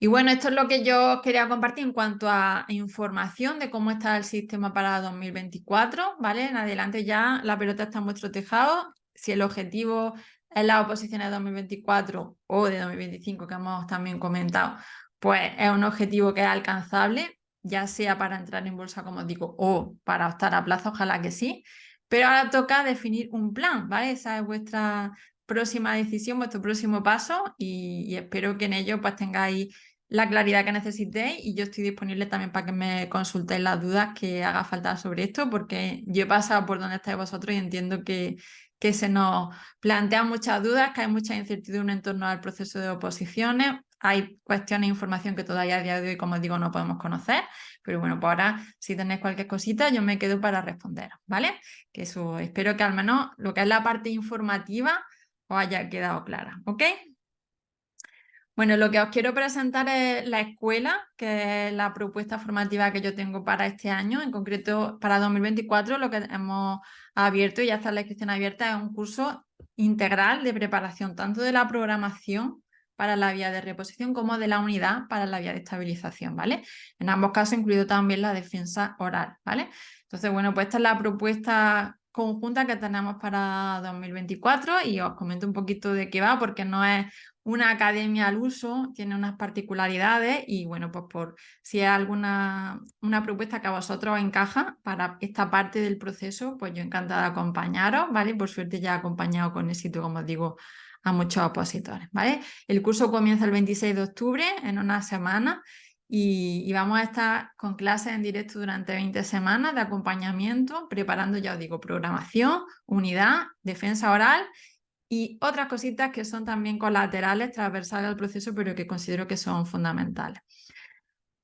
Y bueno, esto es lo que yo os quería compartir en cuanto a información de cómo está el sistema para 2024, ¿vale? En adelante ya la pelota está en vuestro tejado. Si el objetivo es las oposiciones de 2024 o de 2025, que hemos también comentado, pues es un objetivo que es alcanzable, ya sea para entrar en bolsa, como os digo, o para optar a plaza, ojalá que sí. Pero ahora toca definir un plan, ¿vale? Esa es vuestra próxima decisión, vuestro próximo paso y espero que en ello pues tengáis la claridad que necesitéis y yo estoy disponible también para que me consultéis las dudas que haga falta sobre esto, porque yo he pasado por donde estáis vosotros y entiendo que se nos plantean muchas dudas, que hay mucha incertidumbre en torno al proceso de oposiciones, hay cuestiones e información que todavía a día de hoy, como os digo, no podemos conocer, pero bueno, pues ahora si tenéis cualquier cosita yo me quedo para responderos, ¿vale? Que eso espero que al menos lo que es la parte informativa os haya quedado clara, ¿ok? Bueno, lo que os quiero presentar es la escuela, que es la propuesta formativa que yo tengo para este año, en concreto para 2024, lo que hemos abierto y ya está la inscripción abierta, es un curso integral de preparación tanto de la programación para la vía de reposición como de la unidad para la vía de estabilización, ¿vale? En ambos casos incluido también la defensa oral, ¿vale? Entonces, bueno, pues esta es la propuesta conjunta que tenemos para 2024 y os comento un poquito de qué va, porque no es una academia al uso, tiene unas particularidades y bueno, pues por si hay una propuesta que a vosotros os encaja para esta parte del proceso, pues yo encantada de acompañaros, ¿vale? Por suerte ya he acompañado con éxito, como os digo, a muchos opositores, ¿vale? El curso comienza el 26 de octubre, en una semana, y vamos a estar con clases en directo durante 20 semanas de acompañamiento, preparando, ya os digo, programación, unidad, defensa oral y otras cositas que son también colaterales, transversales al proceso, pero que considero que son fundamentales.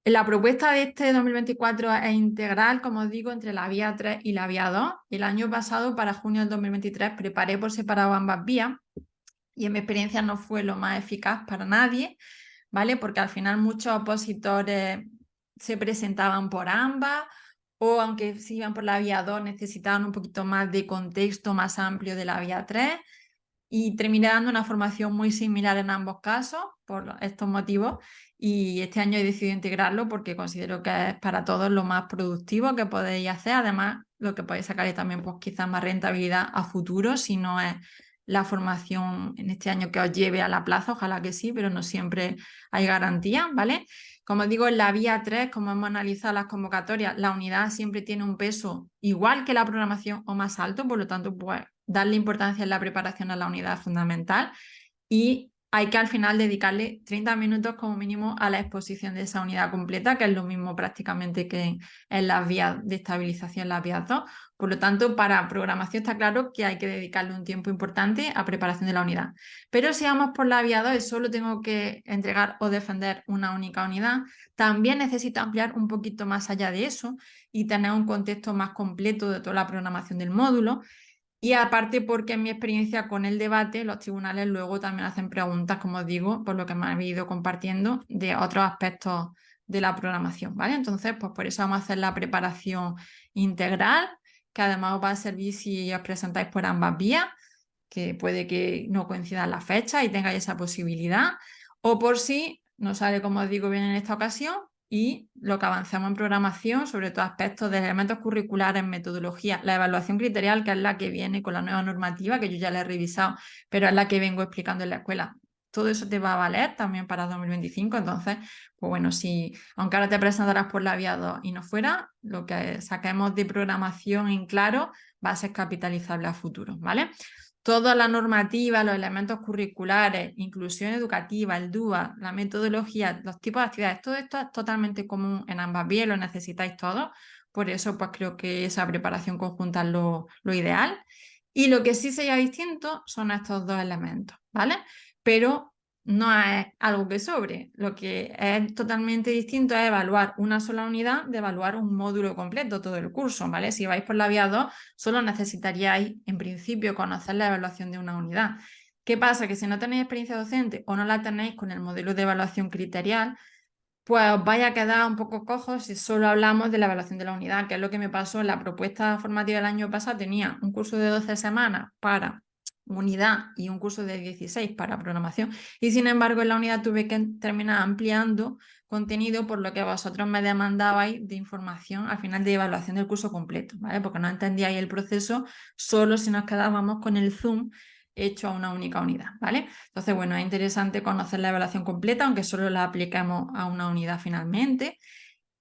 La propuesta de este 2024 es integral, como os digo, entre la vía 3 y la vía 2. El año pasado, para junio del 2023, preparé por separado ambas vías y en mi experiencia no fue lo más eficaz para nadie, ¿vale? Porque al final muchos opositores se presentaban por ambas o aunque se iban por la vía 2 necesitaban un poquito más de contexto más amplio de la vía 3 y terminé dando una formación muy similar en ambos casos por estos motivos y este año he decidido integrarlo porque considero que es para todos lo más productivo que podéis hacer. Además, lo que podéis sacar es también pues, quizás más rentabilidad a futuro si no es la formación en este año que os lleve a la plaza, ojalá que sí, pero no siempre hay garantía, ¿vale? Como digo, en la vía 3, como hemos analizado las convocatorias, la unidad siempre tiene un peso igual que la programación o más alto, por lo tanto, pues darle importancia en la preparación a la unidad es fundamental y hay que al final dedicarle 30 minutos como mínimo a la exposición de esa unidad completa, que es lo mismo prácticamente que en las vías de estabilización, las vías 2. Por lo tanto, para programación está claro que hay que dedicarle un tiempo importante a preparación de la unidad. Pero si vamos por la vía 2 y solo tengo que entregar o defender una única unidad, también necesito ampliar un poquito más allá de eso y tener un contexto más completo de toda la programación del módulo. Y aparte porque en mi experiencia con el debate, los tribunales luego también hacen preguntas, como os digo, por lo que me habéis ido compartiendo, de otros aspectos de la programación, ¿vale? Entonces, pues por eso vamos a hacer la preparación integral, que además os va a servir si os presentáis por ambas vías, que puede que no coincidan las fechas y tengáis esa posibilidad, o por si no sale, como os digo, bien en esta ocasión, y lo que avancemos en programación, sobre todo aspectos de elementos curriculares, metodología, la evaluación criterial, que es la que viene con la nueva normativa, que yo ya la he revisado, pero es la que vengo explicando en la escuela. Todo eso te va a valer también para 2025, entonces, pues bueno, si aunque ahora te presentarás por la vía 2 y no fuera, lo que saquemos de programación en claro va a ser capitalizable a futuro, ¿vale? Toda la normativa, los elementos curriculares, inclusión educativa, el DUA, la metodología, los tipos de actividades, todo esto es totalmente común en ambas vías, lo necesitáis todos. Por eso, pues creo que esa preparación conjunta es lo ideal. Y lo que sí sería distinto son estos dos elementos, ¿vale? Pero no es algo que sobre. Lo que es totalmente distinto es evaluar una sola unidad de evaluar un módulo completo, todo el curso, ¿vale? Si vais por la vía 2, solo necesitaríais, en principio, conocer la evaluación de una unidad. ¿Qué pasa? Que si no tenéis experiencia docente o no la tenéis con el modelo de evaluación criterial, pues os vais a quedar un poco cojos si solo hablamos de la evaluación de la unidad, que es lo que me pasó en la propuesta formativa del año pasado. Tenía un curso de 12 semanas para unidad y un curso de 16 para programación, y sin embargo en la unidad tuve que terminar ampliando contenido por lo que vosotros me demandabais de información al final de evaluación del curso completo, ¿vale? Porque no entendíais el proceso solo si nos quedábamos con el Zoom hecho a una única unidad, ¿vale? Entonces, bueno, es interesante conocer la evaluación completa, aunque solo la apliquemos a una unidad finalmente.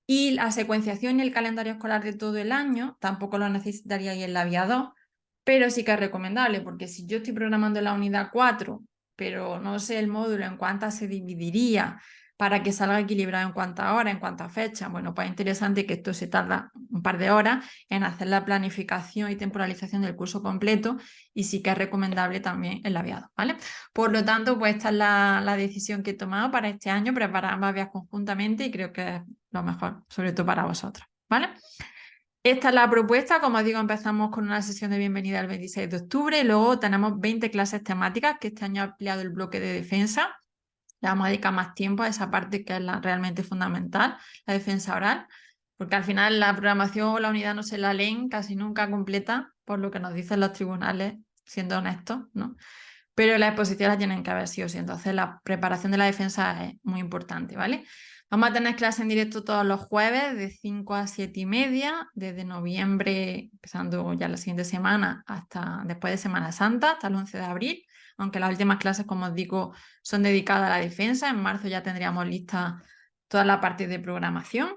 Y la secuenciación y el calendario escolar de todo el año tampoco lo necesitaríais en la vía 2, pero sí que es recomendable, porque si yo estoy programando la unidad 4, pero no sé el módulo en cuántas se dividiría para que salga equilibrado en cuántas horas, en cuántas fechas, bueno, pues es interesante que esto se tarda un par de horas en hacer la planificación y temporalización del curso completo, y sí que es recomendable también en la vía 2, ¿vale? Por lo tanto, pues esta es la decisión que he tomado para este año, preparar ambas vías conjuntamente, y creo que es lo mejor, sobre todo para vosotros, ¿vale? Esta es la propuesta. Como os digo, empezamos con una sesión de bienvenida el 26 de octubre, luego tenemos 20 clases temáticas, que este año ha ampliado el bloque de defensa. Le vamos a dedicar más tiempo a esa parte que es la realmente fundamental, la defensa oral, porque al final la programación o la unidad no se la leen casi nunca completa, por lo que nos dicen los tribunales, siendo honestos, ¿no? Pero la exposición la tienen que haber sí o sí. Entonces la preparación de la defensa es muy importante, ¿vale? Vamos a tener clase en directo todos los jueves de 5 a 7 y media, desde noviembre, empezando ya la siguiente semana, hasta después de Semana Santa, hasta el 11 de abril, aunque las últimas clases, como os digo, son dedicadas a la defensa. En marzo ya tendríamos lista toda la parte de programación,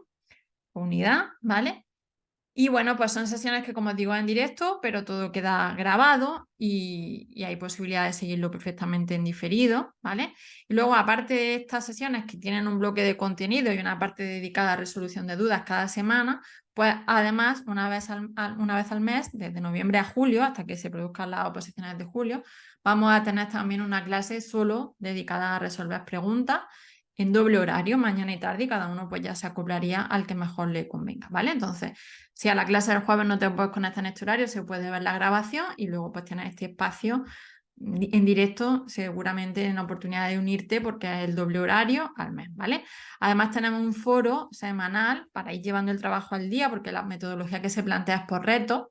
unidad, ¿vale? Y bueno, pues son sesiones que, como os digo, en directo, pero todo queda grabado, y hay posibilidad de seguirlo perfectamente en diferido, ¿vale? Y luego, aparte de estas sesiones que tienen un bloque de contenido y una parte dedicada a resolución de dudas cada semana, pues además, una vez al mes, desde noviembre a julio, hasta que se produzcan las oposiciones de julio, vamos a tener también una clase solo dedicada a resolver preguntas en doble horario, mañana y tarde, y cada uno pues ya se acoplaría al que mejor le convenga, ¿vale? Entonces, si a la clase del jueves no te puedes conectar en este horario, se puede ver la grabación, y luego pues tienes este espacio en directo, seguramente en oportunidad de unirte, porque es el doble horario al mes, ¿vale? Además tenemos un foro semanal para ir llevando el trabajo al día, porque la metodología que se plantea es por retos.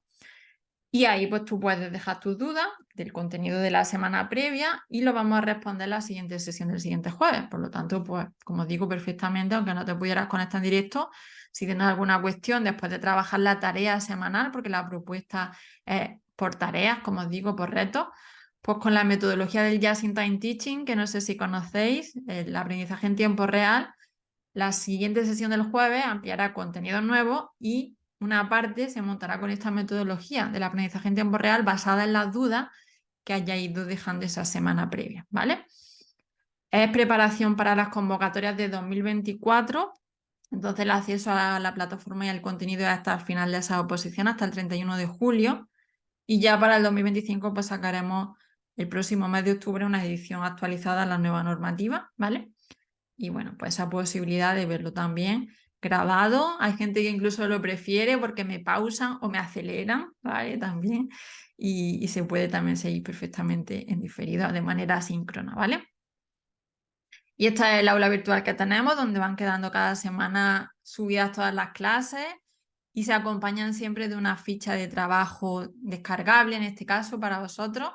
Y ahí pues tú puedes dejar tus dudas del contenido de la semana previa, y lo vamos a responder en la siguiente sesión del siguiente jueves. Por lo tanto, pues como os digo perfectamente, aunque no te pudieras conectar en directo, si tienes alguna cuestión después de trabajar la tarea semanal, porque la propuesta es por tareas, como os digo, por retos, pues con la metodología del Just in Time Teaching, que no sé si conocéis, el aprendizaje en tiempo real, la siguiente sesión del jueves ampliará contenido nuevo, y una parte se montará con esta metodología del aprendizaje en tiempo real basada en las dudas que hayáis ido dejando esa semana previa, ¿vale? Es preparación para las convocatorias de 2024, entonces el acceso a la plataforma y al contenido es hasta el final de esa oposición, hasta el 31 de julio, y ya para el 2025 pues sacaremos el próximo mes de octubre una edición actualizada a la nueva normativa, ¿vale? Y bueno, pues esa posibilidad de verlo también grabado. Hay gente que incluso lo prefiere porque me pausan o me aceleran, ¿vale? También. Y se puede también seguir perfectamente en diferido de manera asíncrona, ¿vale? Y esta es el aula virtual que tenemos, donde van quedando cada semana subidas todas las clases, y se acompañan siempre de una ficha de trabajo descargable, en este caso para vosotros,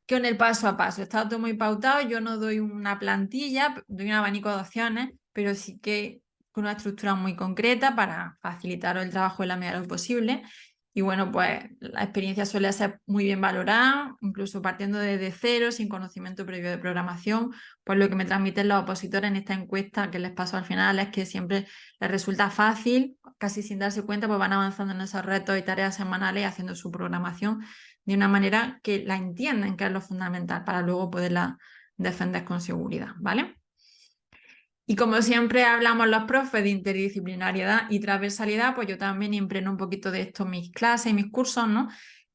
con el paso a paso. Está todo muy pautado. Yo no doy una plantilla, doy un abanico de opciones, pero sí que con una estructura muy concreta para facilitaros el trabajo en la medida de lo posible. Y bueno, pues la experiencia suele ser muy bien valorada, incluso partiendo desde cero, sin conocimiento previo de programación. Pues lo que me transmiten los opositores en esta encuesta que les paso al final es que siempre les resulta fácil, casi sin darse cuenta, pues van avanzando en esos retos y tareas semanales, haciendo su programación de una manera que la entienden, que es lo fundamental, para luego poderla defender con seguridad, ¿vale? Y como siempre hablamos los profes de interdisciplinariedad y transversalidad, pues yo también impregno un poquito de esto en mis clases y mis cursos, ¿no?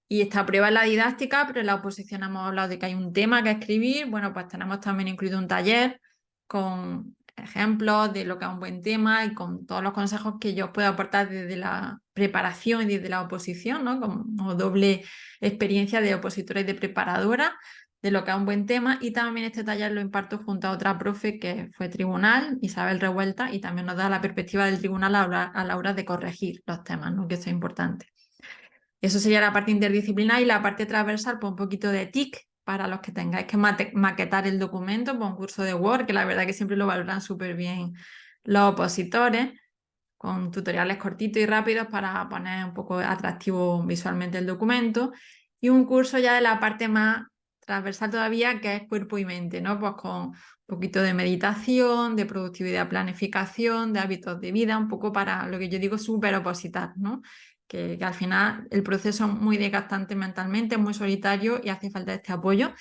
Y esta prueba es la didáctica, pero en la oposición hemos hablado de que hay un tema que escribir. Bueno, pues tenemos también incluido un taller con ejemplos de lo que es un buen tema y con todos los consejos que yo os puedo aportar desde la preparación y desde la oposición, ¿no? Como doble experiencia de opositora y de preparadora de lo que es un buen tema. Y también este taller lo imparto junto a otra profe que fue tribunal, Isabel Revuelta, y también nos da la perspectiva del tribunal a la hora de corregir los temas, ¿no? Que eso es importante. Eso sería la parte interdisciplinar y la parte transversal, pues un poquito de TIC para los que tengáis que maquetar el documento, pues un curso de Word, que la verdad que siempre lo valoran súper bien los opositores, con tutoriales cortitos y rápidos para poner un poco atractivo visualmente el documento. Y un curso ya de la parte más transversal todavía, que es cuerpo y mente, ¿no? Pues con un poquito de meditación, de productividad, planificación, de hábitos de vida, un poco para lo que yo digo súper opositar, ¿no? Que al final el proceso es muy desgastante mentalmente, es muy solitario y hace falta este apoyo.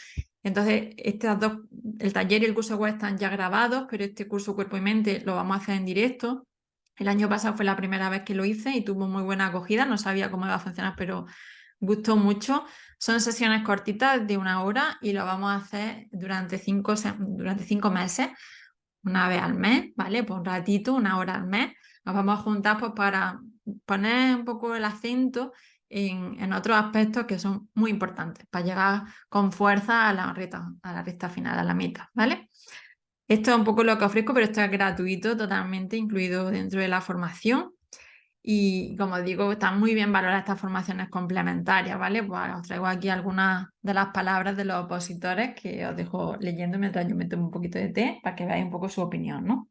Entonces, estas dos, el taller y el curso web están ya grabados, pero este curso cuerpo y mente lo vamos a hacer en directo. El año pasado fue la primera vez que lo hice y tuvo muy buena acogida, no sabía cómo iba a funcionar, pero gustó mucho. Son sesiones cortitas de 1 hora y lo vamos a hacer durante 5 meses, una vez al mes, ¿vale? Por un ratito, 1 hora al mes. Nos vamos a juntar pues, para poner un poco el acento en otros aspectos que son muy importantes para llegar con fuerza a la recta final, a la meta, ¿vale? Esto es un poco lo que ofrezco, pero esto es gratuito, totalmente incluido dentro de la formación. Y como digo, están muy bien valoradas estas formaciones complementarias, ¿vale? Pues os traigo aquí algunas de las palabras de los opositores que os dejo leyendo mientras yo me tomo un poquito de té para que veáis un poco su opinión, ¿no?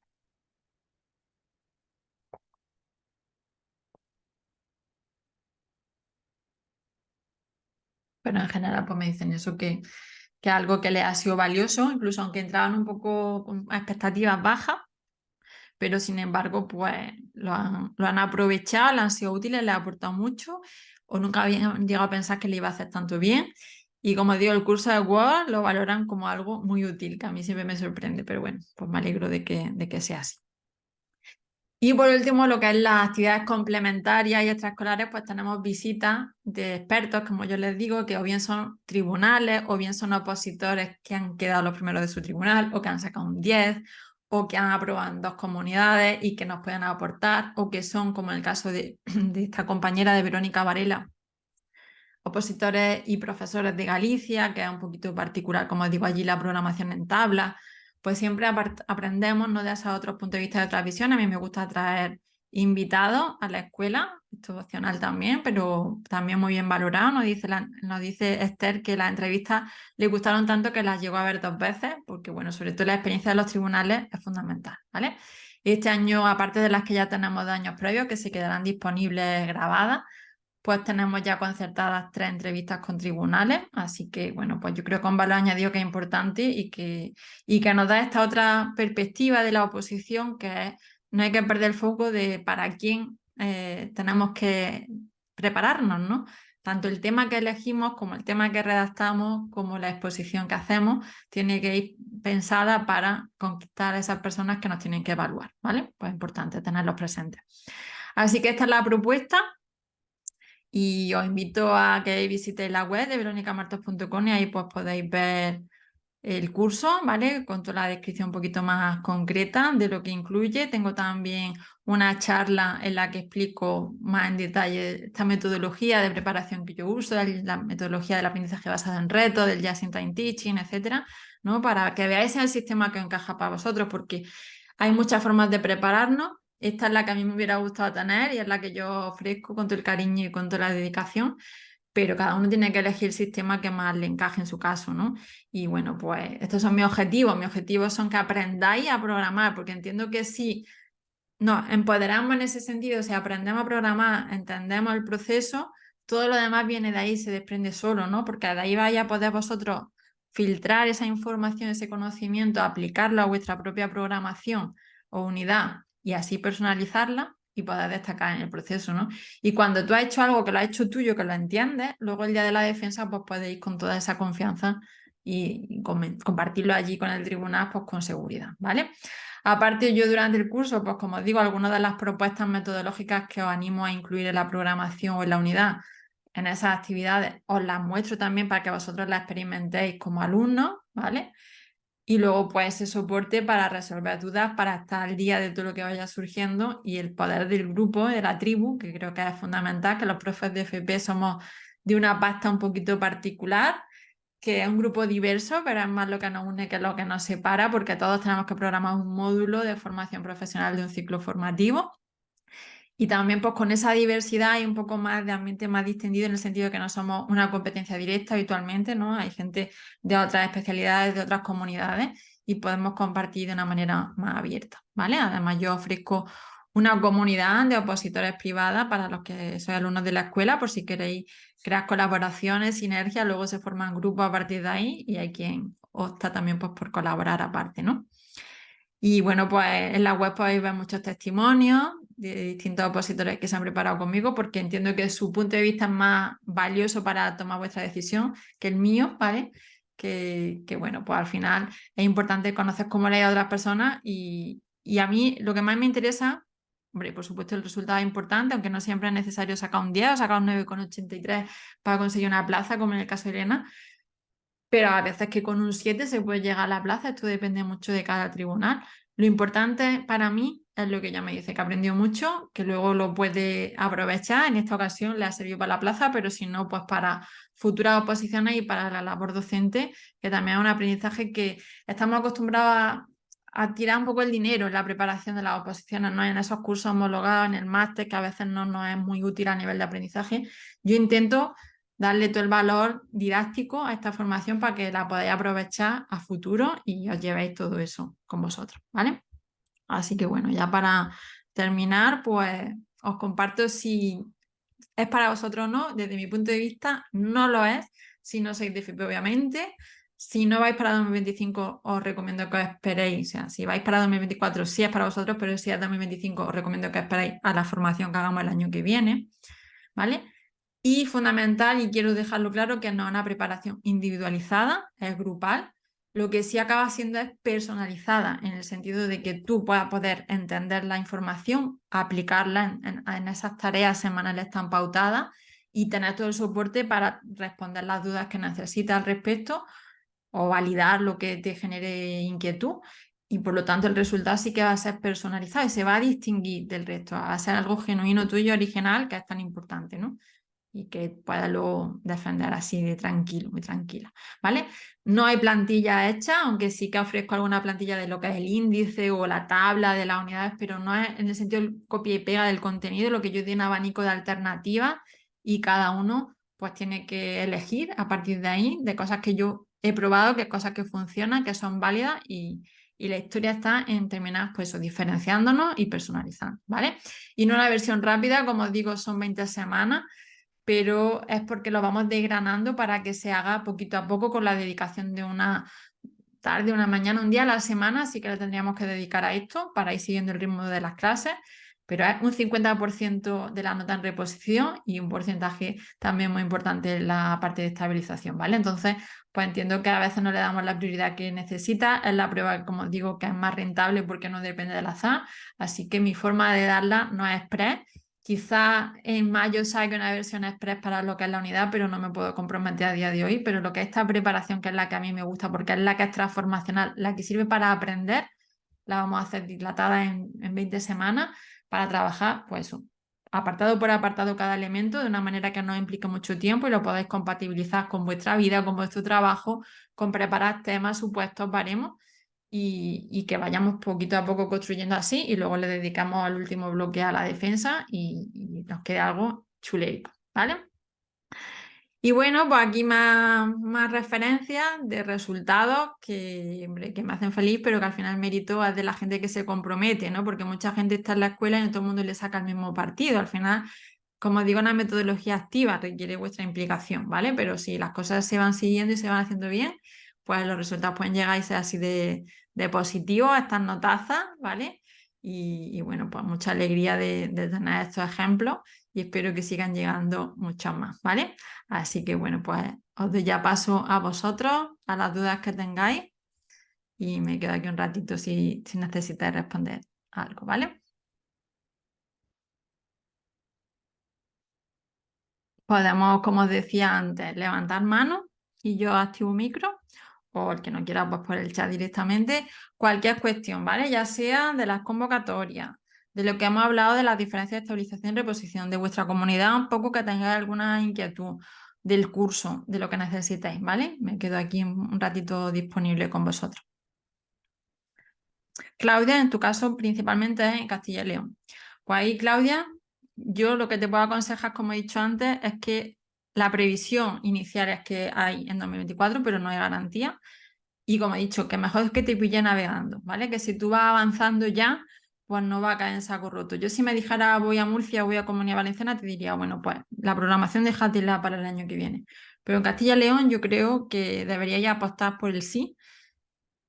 Pero en general pues me dicen eso que es algo que les ha sido valioso, incluso aunque entraban un poco con expectativas bajas, pero sin embargo, pues lo han aprovechado, le han sido útiles, les ha aportado mucho, o nunca habían llegado a pensar que le iba a hacer tanto bien. Y como digo, el curso de Word lo valoran como algo muy útil, que a mí siempre me sorprende, pero bueno, pues me alegro de que sea así. Y por último, lo que es las actividades complementarias y extraescolares, pues tenemos visitas de expertos, como yo les digo, que o bien son tribunales, o bien son opositores que han quedado los primeros de su tribunal, o que han sacado un 10, o que han aprobado en 2 comunidades y que nos pueden aportar, o que son, como en el caso de esta compañera de Verónica Varela, opositores y profesores de Galicia, que es un poquito particular, como digo, allí la programación en tabla, pues siempre aprendemos, ¿no? De esos otros puntos de vista de otras visiones. A mí me gusta traer invitados a la escuela, esto es opcional también, pero también muy bien valorado. Nos dice Esther que las entrevistas le gustaron tanto que las llegó a ver 2 veces, porque bueno, sobre todo la experiencia de los tribunales es fundamental, ¿vale? Este año, aparte de las que ya tenemos de años previos, que se quedarán disponibles grabadas, pues tenemos ya concertadas 3 entrevistas con tribunales, así que bueno, pues yo creo que un valor añadido que es importante y que nos da esta otra perspectiva de la oposición, que es no hay que perder el foco de para quién tenemos que prepararnos, ¿no? Tanto el tema que elegimos como el tema que redactamos, como la exposición que hacemos, tiene que ir pensada para conquistar a esas personas que nos tienen que evaluar, ¿vale? Pues es importante tenerlos presentes. Así que esta es la propuesta. Y os invito a que visitéis la web de veronicamartos.com y ahí pues podéis ver el curso, ¿vale? Con toda la descripción un poquito más concreta de lo que incluye. Tengo también una charla en la que explico más en detalle esta metodología de preparación que yo uso, la metodología del aprendizaje basado en retos, del Just in Time Teaching, etcétera, ¿no? Para que veáis el sistema que encaja para vosotros, porque hay muchas formas de prepararnos. Esta es la que a mí me hubiera gustado tener y es la que yo ofrezco con todo el cariño y con toda la dedicación, pero cada uno tiene que elegir el sistema que más le encaje en su caso, ¿no? Y bueno, pues estos son mis objetivos. Mis objetivos son que aprendáis a programar, porque entiendo que si nos empoderamos en ese sentido, si aprendemos a programar, entendemos el proceso, todo lo demás viene de ahí, se desprende solo, ¿no? Porque de ahí vais a poder vosotros filtrar esa información, ese conocimiento, aplicarlo a vuestra propia programación o unidad y así personalizarla y poder destacar en el proceso, ¿no? Y cuando tú has hecho algo que lo has hecho tuyo, que lo entiendes, luego el día de la defensa pues podéis con toda esa confianza y compartirlo allí con el tribunal pues con seguridad, ¿vale? Aparte, yo durante el curso, pues como os digo, algunas de las propuestas metodológicas que os animo a incluir en la programación o en la unidad en esas actividades os las muestro también para que vosotros las experimentéis como alumnos, ¿vale? Y luego pues ese soporte para resolver dudas, para estar al día de todo lo que vaya surgiendo y el poder del grupo, de la tribu, que creo que es fundamental, que los profes de FP somos de una pasta un poquito particular, que es un grupo diverso, pero es más lo que nos une que lo que nos separa, porque todos tenemos que programar un módulo de formación profesional de un ciclo formativo. Y también pues con esa diversidad y un poco más de ambiente más distendido en el sentido de que no somos una competencia directa habitualmente, ¿no? Hay gente de otras especialidades, de otras comunidades y podemos compartir de una manera más abierta, ¿vale? Además yo ofrezco una comunidad de opositores privadas para los que sois alumnos de la escuela, por si queréis crear colaboraciones, sinergias, luego se forman grupos a partir de ahí y hay quien opta también pues, por colaborar aparte, ¿no? Y bueno, pues en la web podéis ver muchos testimonios de distintos opositores que se han preparado conmigo, porque entiendo que su punto de vista es más valioso para tomar vuestra decisión que el mío, ¿vale? Que bueno, pues al final es importante conocer cómo le ha ido a otras personas y a mí lo que más me interesa, hombre, por supuesto el resultado es importante, aunque no siempre es necesario sacar un 10 o sacar un 9,83 para conseguir una plaza, como en el caso de Elena, pero a veces que con un 7 se puede llegar a la plaza, esto depende mucho de cada tribunal. Lo importante para mí es lo que ella me dice, que aprendió mucho, que luego lo puede aprovechar. En esta ocasión le ha servido para la plaza, pero si no, pues para futuras oposiciones y para la labor docente, que también es un aprendizaje que estamos acostumbrados a tirar un poco el dinero en la preparación de las oposiciones, ¿no? En esos cursos homologados, en el máster, que a veces no nos es muy útil a nivel de aprendizaje. Yo intento darle todo el valor didáctico a esta formación para que la podáis aprovechar a futuro y os llevéis todo eso con vosotros, ¿vale? Así que bueno, ya para terminar, pues os comparto si es para vosotros o no. Desde mi punto de vista, no lo es, si no sois de FP, obviamente. Si no vais para 2025, os recomiendo que os esperéis. O sea, si vais para 2024, sí es para vosotros, pero si es 2025, os recomiendo que esperéis a la formación que hagamos el año que viene, ¿vale? Y fundamental, y quiero dejarlo claro, que no es una preparación individualizada, es grupal. Lo que sí acaba siendo es personalizada, en el sentido de que tú puedas poder entender la información, aplicarla en esas tareas semanales tan pautadas y tener todo el soporte para responder las dudas que necesitas al respecto o validar lo que te genere inquietud. Y por lo tanto el resultado sí que va a ser personalizado y se va a distinguir del resto, va a ser algo genuino tuyo, original, que es tan importante, ¿no? Y que pueda luego defender así de tranquilo, muy tranquila, ¿vale? No hay plantilla hecha, aunque sí que ofrezco alguna plantilla de lo que es el índice o la tabla de las unidades, pero no es en el sentido del copia y pega del contenido, lo que yo doy un abanico de alternativas y cada uno pues tiene que elegir a partir de ahí, de cosas que yo he probado, que cosas que funcionan, que son válidas y la historia está en terminar pues eso, diferenciándonos y personalizando, ¿vale? Y no una versión rápida, como os digo, son 20 semanas, pero es porque lo vamos desgranando para que se haga poquito a poco con la dedicación de una tarde, una mañana, un día a la semana, así que le tendríamos que dedicar a esto para ir siguiendo el ritmo de las clases, pero es un 50% de la nota en reposición y un porcentaje también muy importante en la parte de estabilización, ¿vale? Entonces, pues entiendo que a veces no le damos la prioridad que necesita, es la prueba, como digo, que es más rentable porque no depende del azar, así que mi forma de darla no es express. Quizá en mayo salga una versión express para lo que es la unidad, pero no me puedo comprometer a día de hoy. Pero lo que es esta preparación, que es la que a mí me gusta, porque es la que es transformacional, la que sirve para aprender, la vamos a hacer dilatada en 20 semanas para trabajar, pues eso, apartado por apartado cada elemento, de una manera que no implique mucho tiempo y lo podáis compatibilizar con vuestra vida, con vuestro trabajo, con preparar temas, supuestos, baremos y que vayamos poquito a poco construyendo así y luego le dedicamos al último bloque a la defensa y nos queda algo chuleito, ¿vale? Y bueno, pues aquí más referencias de resultados que, hombre, que me hacen feliz, pero que al final el mérito es de la gente que se compromete, ¿no? Porque mucha gente está en la escuela y no todo el mundo le saca el mismo partido. Al final, como digo, una metodología activa requiere vuestra implicación, ¿vale? Pero si las cosas se van siguiendo y se van haciendo bien, pues los resultados pueden llegar y ser así de positivos, estas notazas, ¿vale? Y bueno, pues mucha alegría de tener estos ejemplos y espero que sigan llegando muchos más, ¿vale? Así que bueno, pues os doy ya paso a vosotros, a las dudas que tengáis y me quedo aquí un ratito si necesitáis responder algo, ¿vale? Podemos, como os decía antes, levantar mano y yo activo micro, o el que no quiera, pues por el chat directamente, cualquier cuestión, ¿vale? Ya sea de las convocatorias, de lo que hemos hablado de las diferencias de estabilización y reposición, de vuestra comunidad, un poco que tengáis alguna inquietud del curso, de lo que necesitéis, ¿vale? Me quedo aquí un ratito disponible con vosotros. Claudia, en tu caso, principalmente es en Castilla y León. Pues ahí, Claudia, yo lo que te puedo aconsejar, como he dicho antes, es que la previsión inicial es que hay en 2024, pero no hay garantía. Y como he dicho, que mejor es que te pille navegando, ¿vale? Que si tú vas avanzando ya, pues no va a caer en saco roto. Yo si me dijera voy a Murcia, voy a Comunidad Valenciana, te diría, bueno, pues la programación déjatela para el año que viene. Pero en Castilla y León yo creo que deberíais apostar por el sí,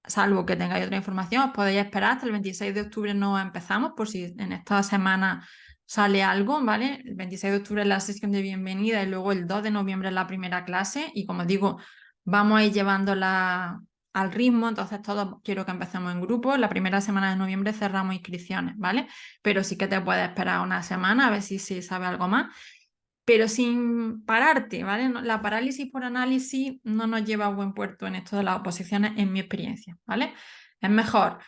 salvo que tengáis otra información, os podéis esperar hasta el 26 de octubre no empezamos, por si en esta semana sale algo, ¿vale? El 26 de octubre es la sesión de bienvenida y luego el 2 de noviembre es la primera clase y como digo, vamos a ir llevándola al ritmo, entonces todos quiero que empecemos en grupo, la primera semana de noviembre cerramos inscripciones, ¿vale? Pero sí que te puedes esperar una semana a ver si se sabe algo más, pero sin pararte, ¿vale? La parálisis por análisis no nos lleva a buen puerto en esto de las oposiciones, en mi experiencia, ¿vale? Es mejor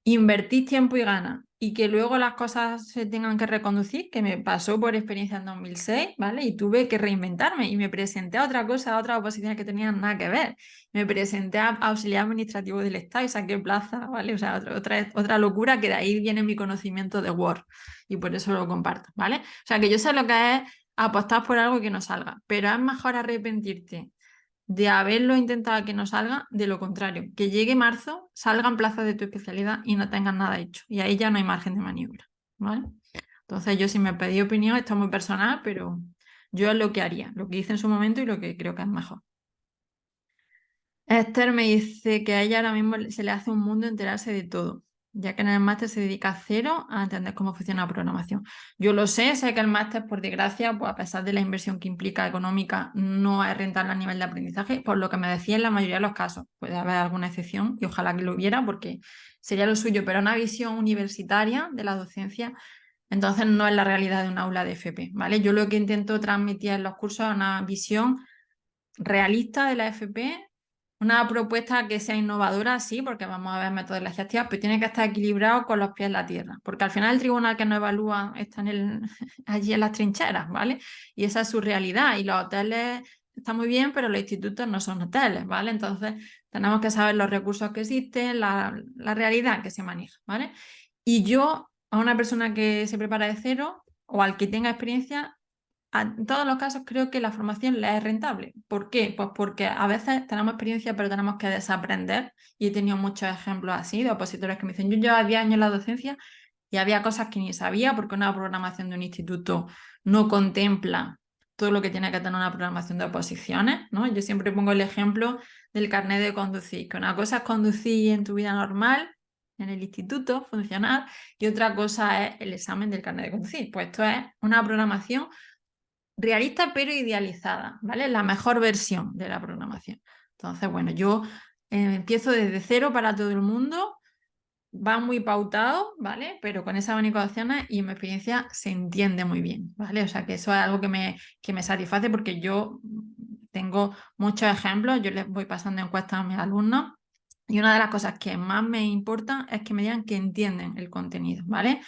invertir tiempo y ganas y que luego las cosas se tengan que reconducir, que me pasó por experiencia en 2006, ¿vale? Y tuve que reinventarme y me presenté a otra cosa, a otras oposiciones que tenían nada que ver. Me presenté a auxiliar administrativo del Estado y saqué plaza, ¿vale? O sea, otra locura que de ahí viene mi conocimiento de Word y por eso lo comparto, ¿vale? O sea, que yo sé lo que es apostar por algo que no salga, pero es mejor arrepentirte de haberlo intentado que no salga, de lo contrario, que llegue marzo, salgan plazas de tu especialidad y no tengas nada hecho. Y ahí ya no hay margen de maniobra, ¿vale? Entonces yo si me pedí opinión, esto es muy personal, pero yo es lo que haría, lo que hice en su momento y lo que creo que es mejor. Esther me dice que a ella ahora mismo se le hace un mundo enterarse de todo, ya que en el máster se dedica a cero a entender cómo funciona la programación. Yo lo sé que el máster, por desgracia, pues a pesar de la inversión que implica económica, no es rentable a nivel de aprendizaje, por lo que me decía en la mayoría de los casos. Puede haber alguna excepción y ojalá que lo hubiera porque sería lo suyo, pero una visión universitaria de la docencia, entonces no es la realidad de un aula de FP, ¿vale? Yo lo que intento transmitir en los cursos es una visión realista de la FP, una propuesta que sea innovadora, sí, porque vamos a ver metodologías activas, pero tiene que estar equilibrado con los pies en la tierra, porque al final el tribunal que nos evalúa está allí en las trincheras, ¿vale? Y esa es su realidad, y los hoteles están muy bien, pero los institutos no son hoteles, ¿vale? Entonces tenemos que saber los recursos que existen, la realidad que se maneja, ¿vale? Y yo, a una persona que se prepara de cero o al que tenga experiencia, en todos los casos creo que la formación le es rentable. ¿Por qué? Pues porque a veces tenemos experiencia pero tenemos que desaprender y he tenido muchos ejemplos así de opositores que me dicen, yo llevo 10 años en la docencia y había cosas que ni sabía porque una programación de un instituto no contempla todo lo que tiene que tener una programación de oposiciones, ¿no? Yo siempre pongo el ejemplo del carnet de conducir, que una cosa es conducir en tu vida normal, en el instituto, funcionar, y otra cosa es el examen del carnet de conducir. Pues esto es una programación realista pero idealizada, ¿vale? La mejor versión de la programación. Entonces, bueno, yo empiezo desde cero para todo el mundo, va muy pautado, ¿vale? Pero con esas abanico de opciones y en mi experiencia se entiende muy bien, ¿vale? O sea que eso es algo que me satisface porque yo tengo muchos ejemplos, yo les voy pasando encuestas a mis alumnos y una de las cosas que más me importa es que me digan que entienden el contenido, ¿vale?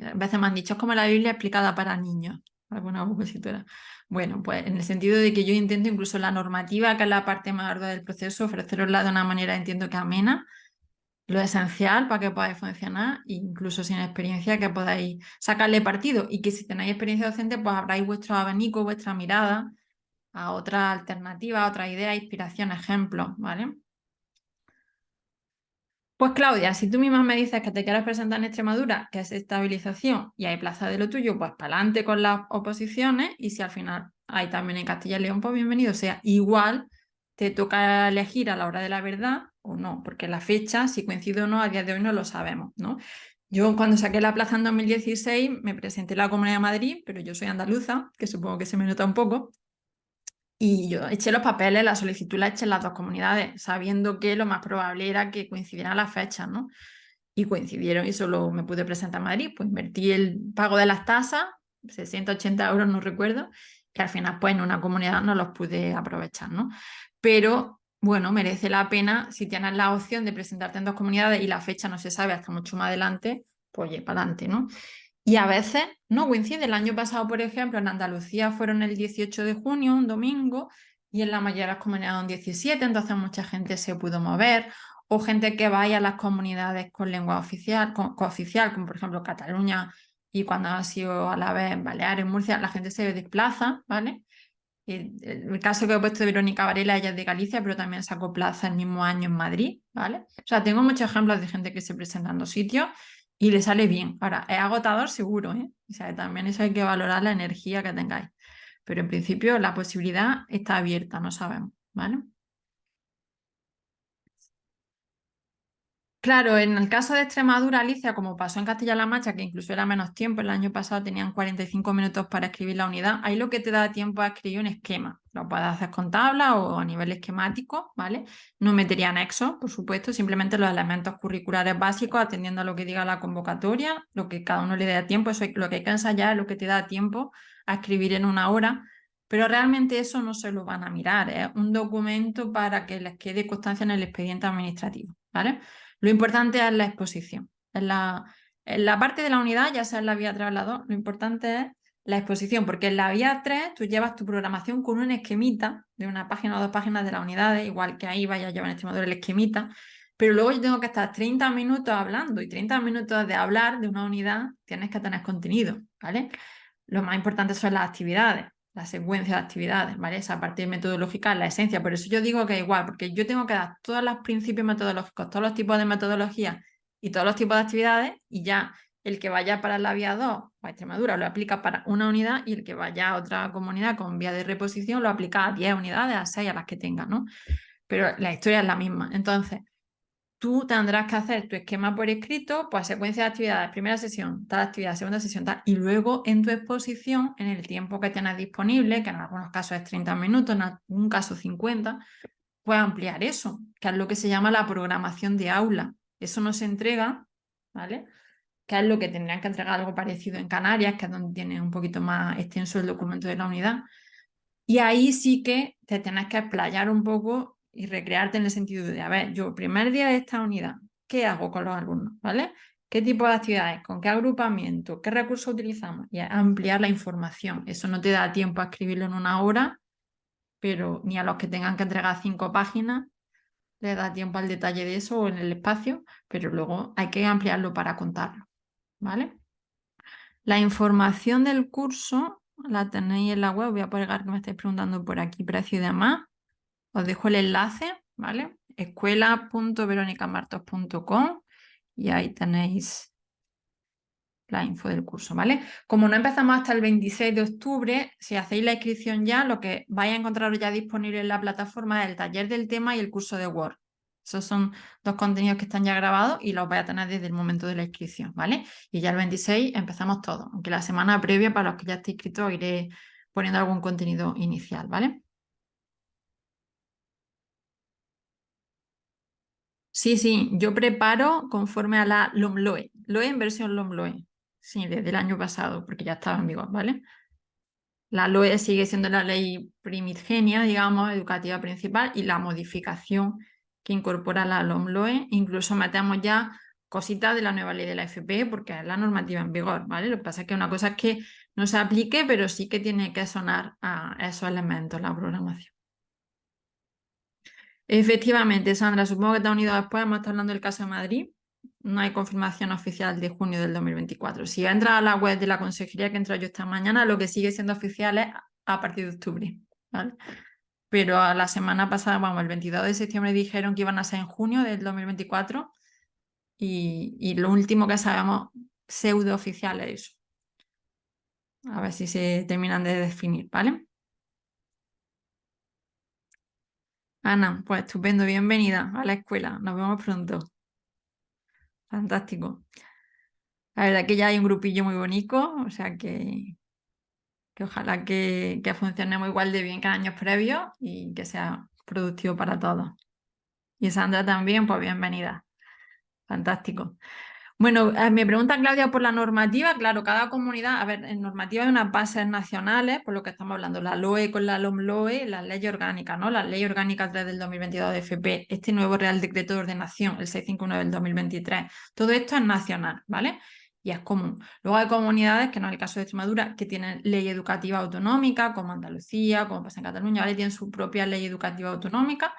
A veces me han dicho, es como la Biblia explicada para niños, alguna opositora. Bueno, pues en el sentido de que yo intento incluso la normativa, que es la parte más ardua del proceso, ofrecerosla de una manera, entiendo que amena, lo esencial para que podáis funcionar, incluso sin experiencia, que podáis sacarle partido y que si tenéis experiencia docente, pues abráis vuestro abanico, vuestra mirada a otra alternativa, a otra idea, inspiración, ejemplos, ¿vale? Pues Claudia, si tú misma me dices que te quieres presentar en Extremadura, que es estabilización y hay plaza de lo tuyo, pues para adelante con las oposiciones y si al final hay también en Castilla y León, pues bienvenido sea. Igual te toca elegir a la hora de la verdad o no, porque la fecha, si coincide o no, a día de hoy no lo sabemos, ¿no? Yo cuando saqué la plaza en 2016 me presenté en la Comunidad de Madrid, pero yo soy andaluza, que supongo que se me nota un poco, y yo eché los papeles, la solicitud la eché en las dos comunidades, sabiendo que lo más probable era que coincidieran las fechas, ¿no? Y coincidieron y solo me pude presentar a Madrid. Pues invertí el pago de las tasas, 60, 80 euros, no recuerdo, y al final pues en una comunidad no los pude aprovechar, ¿no? Pero bueno, merece la pena si tienes la opción de presentarte en dos comunidades y la fecha no se sabe hasta mucho más adelante, pues oye, para adelante, ¿no? Y a veces no coincide. El año pasado, por ejemplo, en Andalucía fueron el 18 de junio, un domingo, y en la mayoría de las comunidades un 17, entonces mucha gente se pudo mover, o gente que vaya a las comunidades con lengua oficial, cooficial, como por ejemplo Cataluña, y cuando ha sido a la vez Baleares, Murcia, la gente se desplaza, ¿vale? El caso que he puesto de Verónica Varela, ella es de Galicia, pero también sacó plaza el mismo año en Madrid, ¿vale? O sea, tengo muchos ejemplos de gente que se presenta en los sitios y le sale bien. Ahora, es agotador seguro, ¿eh? O sea, también eso hay que valorar la energía que tengáis. Pero en principio la posibilidad está abierta, no sabemos, ¿vale? Claro, en el caso de Extremadura, Alicia, como pasó en Castilla-La Mancha, que incluso era menos tiempo, el año pasado tenían 45 minutos para escribir la unidad, ahí lo que te da tiempo es escribir un esquema. Lo puedes hacer con tabla o a nivel esquemático, ¿vale? No metería anexos, por supuesto, simplemente los elementos curriculares básicos, atendiendo a lo que diga la convocatoria, lo que cada uno le dé tiempo, eso lo que hay que ensayar es lo que te da tiempo a escribir en una hora. Pero realmente eso no se lo van a mirar, es un documento para que les quede constancia en el expediente administrativo, ¿vale? Lo importante es la exposición. En la parte de la unidad, ya sea en la vía 3 o en la 2, lo importante es la exposición, porque en la vía 3 tú llevas tu programación con un esquemita de una página o dos páginas de las unidades, igual que ahí vaya a llevar en este módulo el esquemita, pero luego yo tengo que estar 30 minutos hablando y 30 minutos de hablar de una unidad tienes que tener contenido, ¿vale? Lo más importante son las actividades, la secuencia de actividades, ¿vale? Esa parte metodológica es la esencia. Por eso yo digo que es igual, porque yo tengo que dar todos los principios metodológicos, todos los tipos de metodología y todos los tipos de actividades, y ya el que vaya para la vía 2 o a Extremadura lo aplica para una unidad, y el que vaya a otra comunidad con vía de reposición lo aplica a 10 unidades, a 6, a las que tenga, ¿no? Pero la historia es la misma. Entonces, tú tendrás que hacer tu esquema por escrito, pues secuencia de actividades, primera sesión, tal actividad, segunda sesión, tal, y luego en tu exposición, en el tiempo que tienes disponible, que en algunos casos es 30 minutos, en algún caso 50, puedes ampliar eso, que es lo que se llama la programación de aula. Eso no se entrega, ¿vale? Que es lo que tendrían que entregar algo parecido en Canarias, que es donde tiene un poquito más extenso el documento de la unidad. Y ahí sí que te tienes que explayar un poco y recrearte en el sentido de, a ver, yo primer día de esta unidad, ¿qué hago con los alumnos? ¿Vale? ¿Qué tipo de actividades? ¿Con qué agrupamiento? ¿Qué recursos utilizamos? Y ampliar la información. Eso no te da tiempo a escribirlo en una hora, pero ni a los que tengan que entregar 5 páginas les da tiempo al detalle de eso o en el espacio, pero luego hay que ampliarlo para contarlo, ¿vale? La información del curso la tenéis en la web. Voy a pegar que me estáis preguntando por aquí, precio y demás. Os dejo el enlace, ¿vale? escuela.veronicamartos.com y ahí tenéis la info del curso, ¿vale? Como no empezamos hasta el 26 de octubre, si hacéis la inscripción ya, lo que vais a encontrar ya disponible en la plataforma es el taller del tema y el curso de Word. Esos son dos contenidos que están ya grabados y los vais a tener desde el momento de la inscripción, ¿vale? Y ya el 26 empezamos todo, aunque la semana previa, para los que ya estéis inscritos, iré poniendo algún contenido inicial, ¿vale? Sí, sí, yo preparo conforme a la LOMLOE. LOE en versión LOMLOE. Sí, desde el año pasado, porque ya estaba en vigor, ¿vale? La LOE sigue siendo la ley primigenia, digamos, educativa principal, y la modificación que incorpora la LOMLOE. Incluso metemos ya cositas de la nueva ley de la FP, porque es la normativa en vigor, ¿vale? Lo que pasa es que una cosa es que no se aplique, pero sí que tiene que sonar a esos elementos la programación. Efectivamente, Sandra, supongo que te has unido después, hemos estado hablando del caso de Madrid. No hay confirmación oficial de junio del 2024. Si entras a la web de la consejería que entró yo esta mañana, lo que sigue siendo oficial es a partir de octubre, ¿vale? Pero a la semana pasada, vamos, el 22 de septiembre dijeron que iban a ser en junio del 2024 y lo último que sabemos pseudo oficial es eso. A ver si se terminan de definir, ¿vale? Ana, pues estupendo, bienvenida a la escuela. Nos vemos pronto. Fantástico. La verdad que ya hay un grupillo muy bonito, o sea que ojalá que funcionemos igual de bien que en años previos y que sea productivo para todos. Y Sandra también, pues bienvenida. Fantástico. Bueno, me pregunta Claudia por la normativa. Claro, cada comunidad, a ver, en normativa hay unas bases nacionales, por lo que estamos hablando, la LOE con la LOMLOE, las leyes orgánicas, ¿no? La Ley Orgánica 3 del 2022 de FP, este nuevo Real Decreto de Ordenación, el 659 del 2023. Todo esto es nacional, ¿vale? Y es común. Luego hay comunidades, que no es el caso de Extremadura, que tienen ley educativa autonómica, como Andalucía, como pasa en Cataluña, ¿vale? Tienen su propia ley educativa autonómica.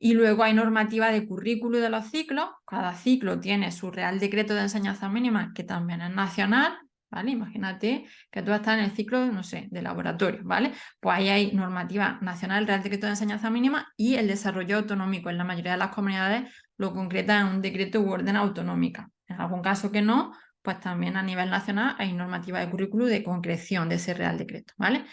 Y luego hay normativa de currículo de los ciclos. Cada ciclo tiene su Real Decreto de Enseñanza Mínima, que también es nacional, ¿vale? Imagínate que tú estás en el ciclo, no sé, de laboratorio, ¿vale? Pues ahí hay normativa nacional, Real Decreto de Enseñanza Mínima y el desarrollo autonómico. En la mayoría de las comunidades lo concreta en un decreto u orden autonómica. En algún caso que no, pues también a nivel nacional hay normativa de currículo de concreción de ese Real Decreto, ¿vale?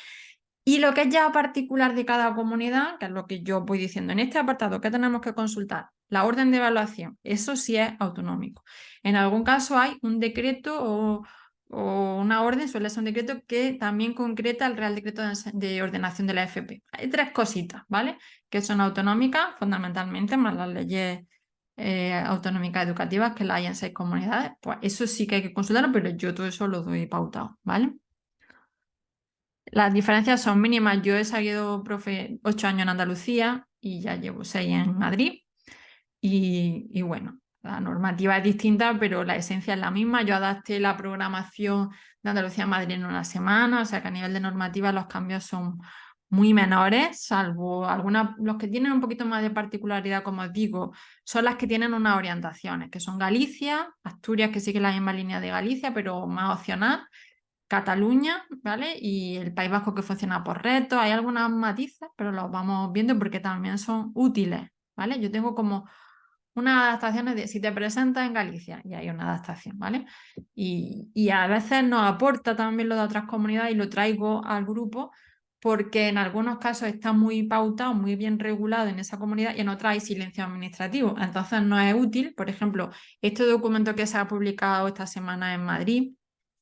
Y lo que es ya particular de cada comunidad, que es lo que yo voy diciendo en este apartado, ¿qué tenemos que consultar? La orden de evaluación, eso sí es autonómico. En algún caso hay un decreto o una orden, suele ser un decreto que también concreta el Real Decreto de Ordenación de la FP. Hay tres cositas, ¿vale? Que son autonómicas, fundamentalmente, más las leyes autonómicas educativas, que la hay en 6 comunidades. Pues eso sí que hay que consultarlo, pero yo todo eso lo doy pautado, ¿vale? Las diferencias son mínimas. Yo he seguido profe 8 años en Andalucía y ya llevo 6 en Madrid. Y bueno, la normativa es distinta, pero la esencia es la misma. Yo adapté la programación de Andalucía a Madrid en una semana, o sea que a nivel de normativa los cambios son muy menores, salvo algunas, los que tienen un poquito más de particularidad, como os digo, son las que tienen unas orientaciones, que son Galicia, Asturias, que sigue la misma línea de Galicia, pero más opcional. Cataluña, ¿vale? Y el País Vasco, que funciona por retos. Hay algunos matices, pero los vamos viendo porque también son útiles, ¿vale? Yo tengo como unas adaptaciones de si te presentas en Galicia y hay una adaptación, ¿vale? Y a veces nos aporta también lo de otras comunidades y lo traigo al grupo porque en algunos casos está muy pautado, muy bien regulado en esa comunidad y en otras hay silencio administrativo. Entonces no es útil. Por ejemplo, este documento que se ha publicado esta semana en Madrid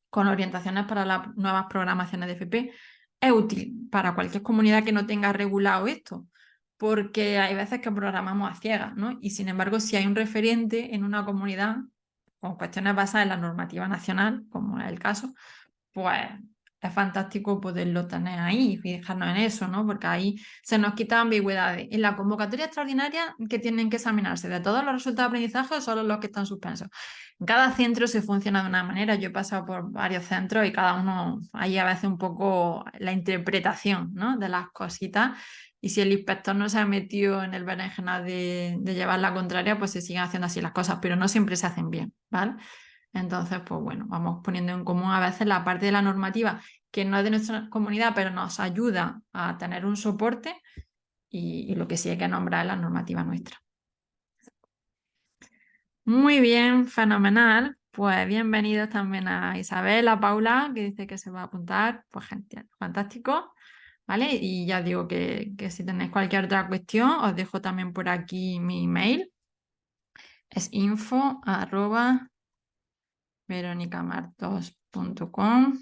con orientaciones para las nuevas programaciones de FP, es útil para cualquier comunidad que no tenga regulado esto, porque hay veces que programamos a ciegas, ¿no? Y sin embargo, si hay un referente en una comunidad con cuestiones basadas en la normativa nacional, como es el caso, pues es fantástico poderlo tener ahí y fijarnos en eso, ¿no? Porque ahí se nos quitan ambigüedades. En la convocatoria extraordinaria, que tienen que examinarse de todos los resultados de aprendizaje o solo los que están suspensos. En cada centro se funciona de una manera. Yo he pasado por varios centros y cada uno, ahí a veces un poco la interpretación, ¿no? De las cositas. Y si el inspector no se ha metido en el berenjenal de llevar la contraria, pues se siguen haciendo así las cosas, pero no siempre se hacen bien, ¿vale? Entonces, pues bueno, vamos poniendo en común a veces la parte de la normativa que no es de nuestra comunidad, pero nos ayuda a tener un soporte y lo que sí hay que nombrar es la normativa nuestra. Muy bien, fenomenal. Pues bienvenidos también a Isabel, a Paula, que dice que se va a apuntar. Pues genial, fantástico. ¿Vale? Y ya digo que si tenéis cualquier otra cuestión, os dejo también por aquí mi email. Es info@veronicamartos.com.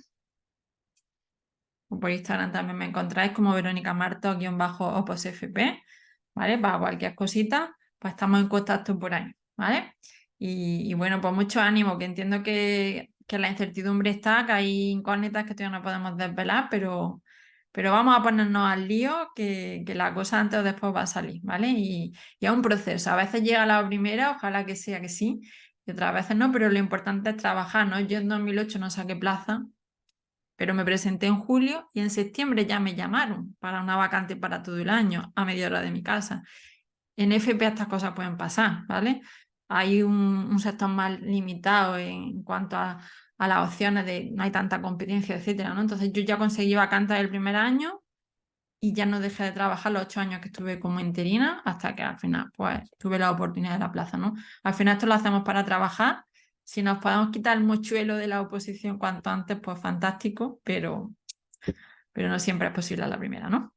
O por Instagram también me encontráis como Verónica Martos-OPOSFP, ¿vale? Para cualquier cosita, pues estamos en contacto por ahí, ¿vale? Y bueno, pues mucho ánimo, que entiendo que la incertidumbre está, que hay incógnitas que todavía no podemos desvelar, pero vamos a ponernos al lío, que la cosa antes o después va a salir, ¿vale? Y es un proceso. A veces llega la primera, ojalá que sea que sí, y otras veces no, pero lo importante es trabajar, ¿no? Yo en 2008 no saqué plaza, pero me presenté en julio y en septiembre ya me llamaron para una vacante para todo el año, a media hora de mi casa. En FP estas cosas pueden pasar, ¿vale? Hay un sector más limitado en cuanto a las opciones de no hay tanta competencia, etcétera, ¿no? Entonces yo ya conseguí vacantes el primer año y ya no dejé de trabajar los 8 años que estuve como interina hasta que al final pues tuve la oportunidad de la plaza, ¿no? Al final esto lo hacemos para trabajar. Si nos podemos quitar el mochuelo de la oposición cuanto antes, pues fantástico, pero no siempre es posible a la primera, ¿no?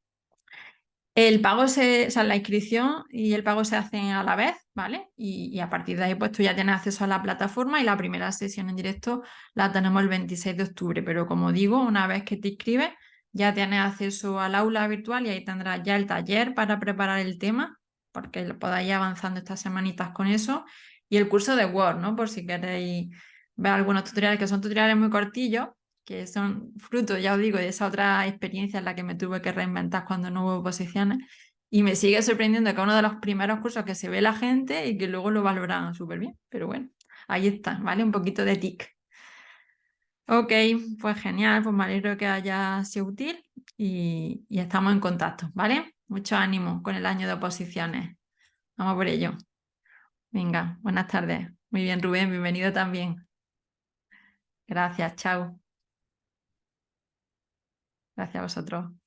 El pago o sea, la inscripción y el pago se hacen a la vez, ¿vale? Y a partir de ahí, pues tú ya tienes acceso a la plataforma y la primera sesión en directo la tenemos el 26 de octubre. Pero como digo, una vez que te inscribes, ya tienes acceso al aula virtual y ahí tendrás ya el taller para preparar el tema, porque podáis ir avanzando estas semanitas con eso. Y el curso de Word, ¿no? Por si queréis ver algunos tutoriales, que son tutoriales muy cortillos, que son fruto, ya os digo, de esa otra experiencia en la que me tuve que reinventar cuando no hubo oposiciones. Y me sigue sorprendiendo que es uno de los primeros cursos que se ve la gente y que luego lo valoran súper bien. Pero bueno, ahí está, ¿vale? Un poquito de tic. Ok, pues genial, pues me alegro que haya sido útil y estamos en contacto, ¿vale? Mucho ánimo con el año de oposiciones. Vamos por ello. Venga, buenas tardes. Muy bien, Rubén, bienvenido también. Gracias, chao. Gracias a vosotros.